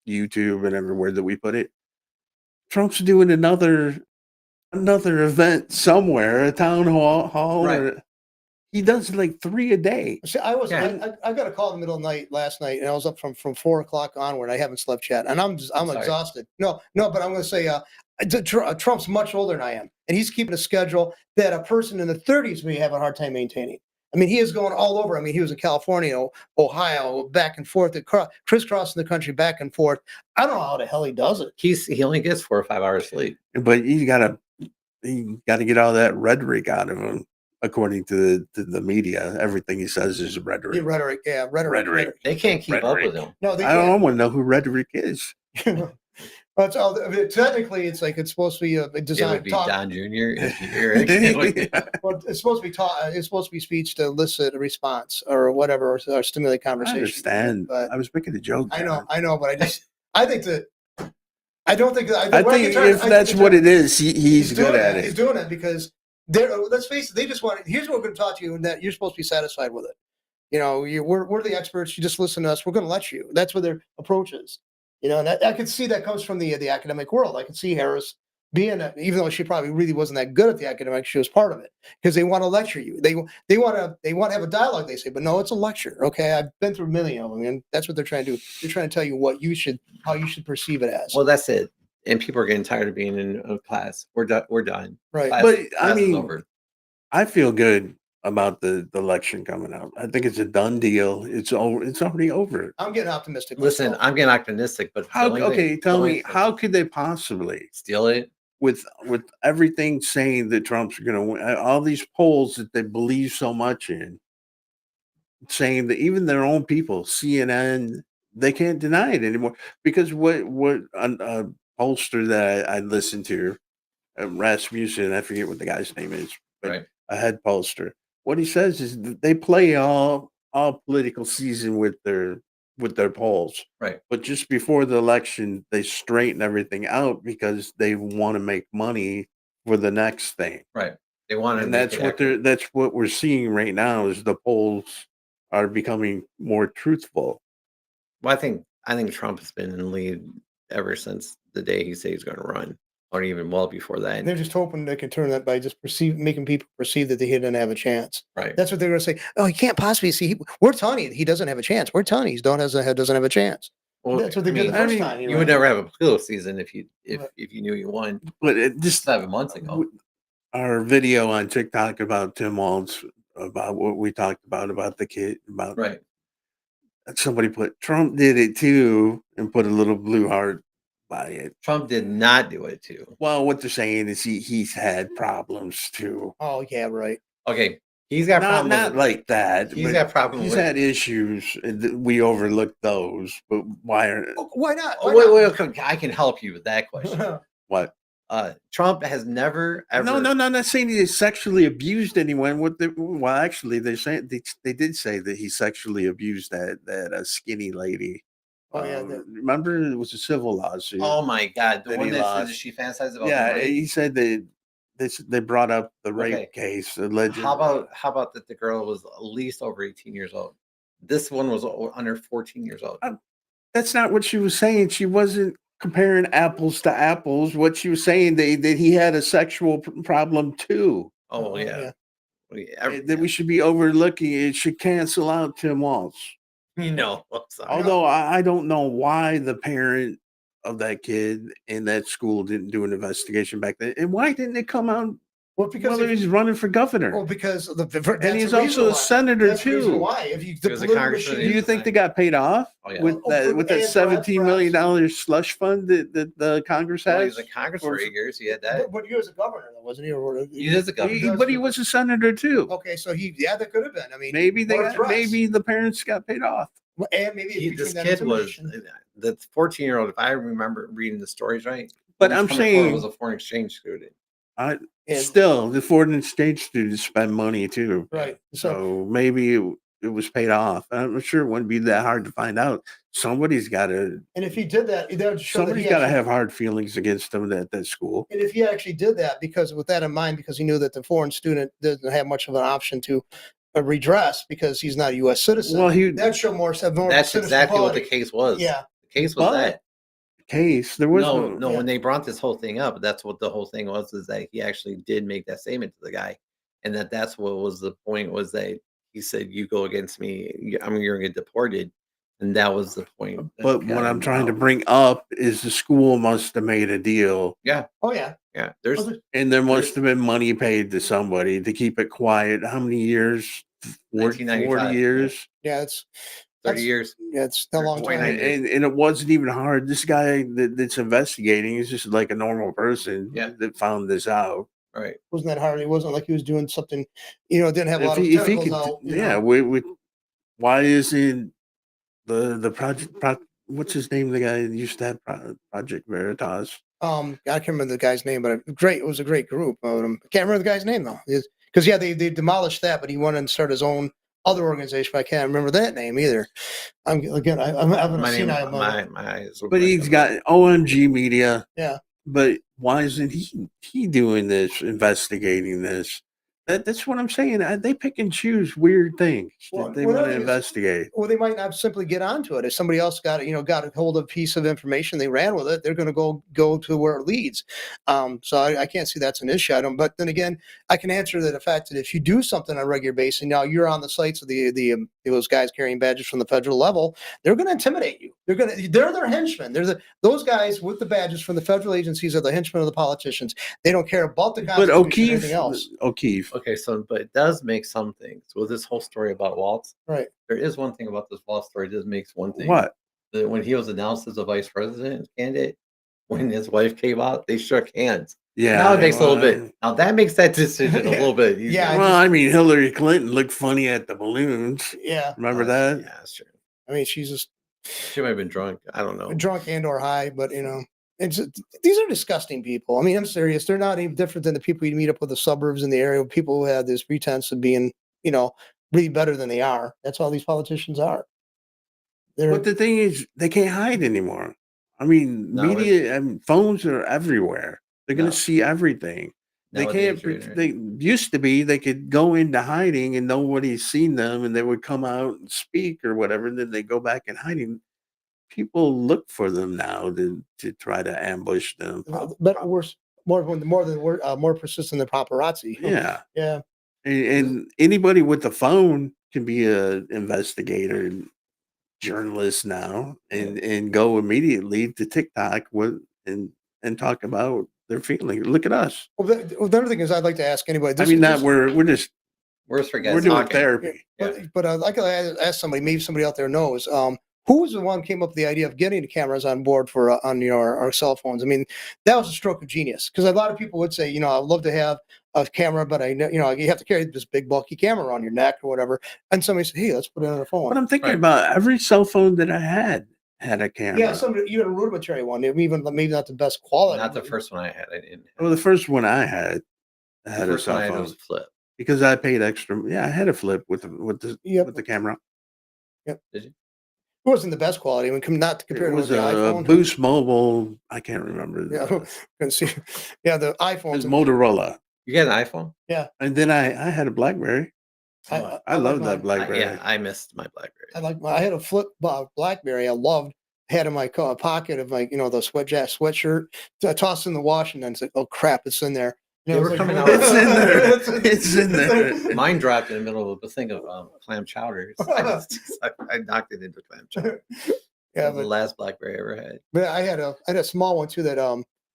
YouTube and everywhere that we put it, Trump's doing another event somewhere, a town hall. Right. Or, he does like 3 a day. See, I got a call in the middle of the night last night, and I was up from 4 o'clock onward. I haven't slept yet, and I'm sorry. exhausted. No, but I'm going to say, Trump's much older than I am, and he's keeping a schedule that a person in the 30s may have a hard time maintaining. I mean, he is going all over. I mean, he was in California, Ohio, back and forth, crisscrossing the country back and forth. I don't know how the hell he does it. He only gets 4 or 5 hours sleep. But you got to get all that rhetoric out of him. According to the media, everything he says is rhetoric. Rhetoric. Rhetoric. They can't keep up with him. No, they I can't. don't want to know who rhetoric is. Well, technically, it's like it's supposed to be a It design would be talk. Don Jr. if you're Well, it's supposed to be taught. It's supposed to be speech to elicit a response or whatever, or stimulate I conversation. understand. But I was making a joke. I there. know, but I think that. I don't think that. I think if that's what it is, he's good doing at He's it. doing it because let's face it, they just want. Here's what we're going to talk to you, and that you're supposed to be satisfied with it. You know, we're the experts. You just listen to us. We're going to let you. That's what their approach is. You know, and I could see that comes from the academic world. I could see Harris being, even though she probably really wasn't that good at the academics, she was part of it because they want to lecture you. They want to have a dialogue. They say, but no, it's a lecture. Okay, I've been through many of them, and that's what they're trying to do. They're trying to tell you how you should perceive it as. Well, that's it. And people are getting tired of being in a class. We're done. We're done. Right. Class- But I class is mean, over. I feel good about the election coming up. I think it's a done deal. It's already over. I'm getting optimistic. Listen, myself. I'm getting optimistic, but How? the only Okay, thing- tell the me, only- how could they possibly, steal it. with everything saying that Trump's going to win, all these polls that they believe so much in, saying that even their own people, CNN, they can't deny it anymore because what a pollster that I listened to, Rasmussen, I forget what the guy's name is, but Right. a head pollster. What he says is that they play all political season with their polls, Right. but just before the election, they straighten everything out because they want to make money for the next thing. Right. They want to And make it that's what we're seeing right now is the polls are becoming more truthful. Well, I think Trump has been in the lead ever since the day he said he's going to run, or even well before that. They're just hoping they can turn that by just making people perceive that he didn't have a chance. Right. That's what they're going to say. Oh, he can't possibly see. We're telling you he doesn't have a chance. We're telling you he doesn't have a chance. Well, That's what they did the first time. you would never have a political season if you Right. knew you won But it just 7 months ago. our video on TikTok about Tim Walz, about what we talked about the kid, about Right. somebody put Trump did it too and put a little blue heart by it. Trump did not do it too. Well, what they're saying is he's had problems too. Oh yeah, right. Okay. He's got problems. Not like that. He's but got problems. He's had issues. And we overlooked those, but why are Why not? Oh, wait, okay, I can help you with that question. what? Trump has never ever. No, I'm not saying he sexually abused anyone. Well, actually, they did say that he sexually abused that skinny lady. Oh yeah, remember it was a civil lawsuit. Oh my God, the that one he that said lost. that she fantasized about. Yeah, the rape? he said that they brought up the rape Okay. case. Alleged. How about that the girl was at least over 18 years old? This one was under 14 years old. That's not what she was saying. She wasn't comparing apples to apples. What she was saying that he had a sexual problem too. Oh yeah. That we should be overlooking. It should cancel out Tim Walz. I'm sorry. Although I don't know why the parent of that kid in that school didn't do an investigation back then, and why didn't it come out? Well, because he's running for governor. Well, because and he's also a senator that's the reason too. why? If you He was a congressman. Do you think they got paid off with that $17 million slush fund that the Congress has? Well, he was a Congress for 8 years. He had that. But he was a governor, though, wasn't he? He is a governor. But he was a senator too. Okay, so that could have been. I mean, maybe the parents got paid off. And maybe this kid was the 14-year-old. If I remember reading the stories right, but I'm saying was a foreign exchange student. Still, the foreign exchange students spend money too, right? So maybe it was paid off. I'm sure it wouldn't be that hard to find out. Somebody's got to. And if he did that, somebody's got to have hard feelings against him at that school. And if he actually did that, because with that in mind, because he knew that the foreign student doesn't have much of an option to redress because he's not a U.S. citizen. Well, that show more. That's exactly what the case was. Yeah, the case was that. Case there was no when they brought this whole thing up, that's what the whole thing was, is that he actually did make that statement to the guy, and that's what was the point, was that he said, you go against me, you're gonna get deported, and that was the point. But what I'm trying to bring up is the school must have made a deal. Yeah. Oh yeah. There must have been money paid to somebody to keep it quiet. How many years? 40 years. Yeah, it's 30 years. Yeah, it's a long time. And it wasn't even hard. This guy that's investigating is just like a normal person that found this out. Right. Wasn't that hard? It wasn't like he was doing something, didn't have a lot of tentacles out. Why isn't the project? What's his name? The guy that used to have Project Veritas. I can't remember the guy's name, but it was a great group. I can't remember the guy's name though. Because they demolished that, but he wanted to start his own other organization. But I can't remember that name either. I'm having a senile moment. My eyes. But he's got OMG Media. Yeah. But why isn't he doing this, investigating this? That's what I'm saying. They pick and choose weird things that they want to investigate. Well, they might not simply get onto it. If somebody else got a hold of a piece of information, they ran with it, they're going to go to where it leads. So I can't see that's an issue. But then again, I can answer that the fact that if you do something on a regular basis, now you're on the sites of those guys carrying badges from the federal level, they're going to intimidate you. They're their henchmen. Those guys with the badges from the federal agencies are the henchmen of the politicians. They don't care about the Constitution or anything else. Okay, but it does make some things. With this whole story about Walz, right? There is one thing about this Walz story that makes one thing. What? That when he was announced as a vice president candidate, when his wife came out, they shook hands. Yeah. Now it makes a little well, bit. Now that makes that decision a Yeah. little bit easier. Yeah, Well, I mean, Hillary Clinton looked funny at the balloons. Yeah, Remember That's- that? Yeah, that's true. I mean, she's just She might have been drunk. I don't know. drunk and or high, but it's these are disgusting people. I mean, I'm serious. They're not even different than the people you meet up with the suburbs in the area. People who have this pretense of being, really better than they are. That's all these politicians are. They're But the thing is, they can't hide anymore. I mean, No, media and phones are everywhere. They're going No. to see everything. They Nowadays, can't. you're They used to be they could go into hiding and nobody's seen them, and they would come out and speak or whatever. And then they go back in hiding. People look for them now to try to ambush them. but worse, more persistent than paparazzi. Yeah, Yeah. and anybody with a phone can be a investigator and journalist now, and go immediately to TikTok and talk about their feeling. Look at us. Well, the other thing is, I'd like to ask anybody. I mean, that we're just worse for guys we're doing talking. therapy. But I'd like to ask somebody, maybe somebody out there knows, who was the one who came up with the idea of getting the cameras on board for on our cell phones? I mean, that was a stroke of genius, because a lot of people would say, I'd love to have a camera, but you have to carry this big bulky camera on your neck or whatever. And somebody said, hey, let's put it on the phone. But I'm thinking Right. about every cell phone that I had a camera. Yeah, you had a rudimentary one, even maybe not the best quality. Not the first one I had. I didn't. Well, the first one I had The a first one cell I had phone was a flip. because I paid extra. Yeah, I had a flip with the Yep. with the camera. Did you? It wasn't the best quality. I mean, not to compare It to was the a iPhone. Boost Mobile. I can't remember. Yeah, The, can see. Yeah, the it iPhones. was Motorola, You got an iPhone? and then I had a BlackBerry. Oh, I like love mine. that BlackBerry. yeah, I missed my BlackBerry. I had a flip BlackBerry. I loved. Had in my pocket of my, the sweatshirt. So I tossed it in the wash and then said, "Oh crap, it's in there." They it were was coming out- It's in there. It's in there. Mine dropped in the middle of a thing of clam chowders. I knocked it into clam chowder. Yeah, The last BlackBerry I ever had. but I had a small one too that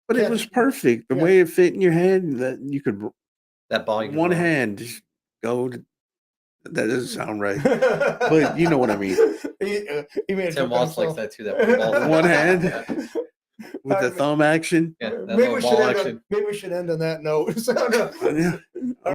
But Yeah. it was perfect. The Yeah. way it fit in your hand, that you could That ball you can one roll. hand just go. That doesn't sound right. But you know what I mean. He made a Tim joke on Walsh likes himself. that too. That ball. One hand. Yeah. With the thumb action. Yeah, that Maybe little ball action. maybe we should end on that note. So, no. Yeah.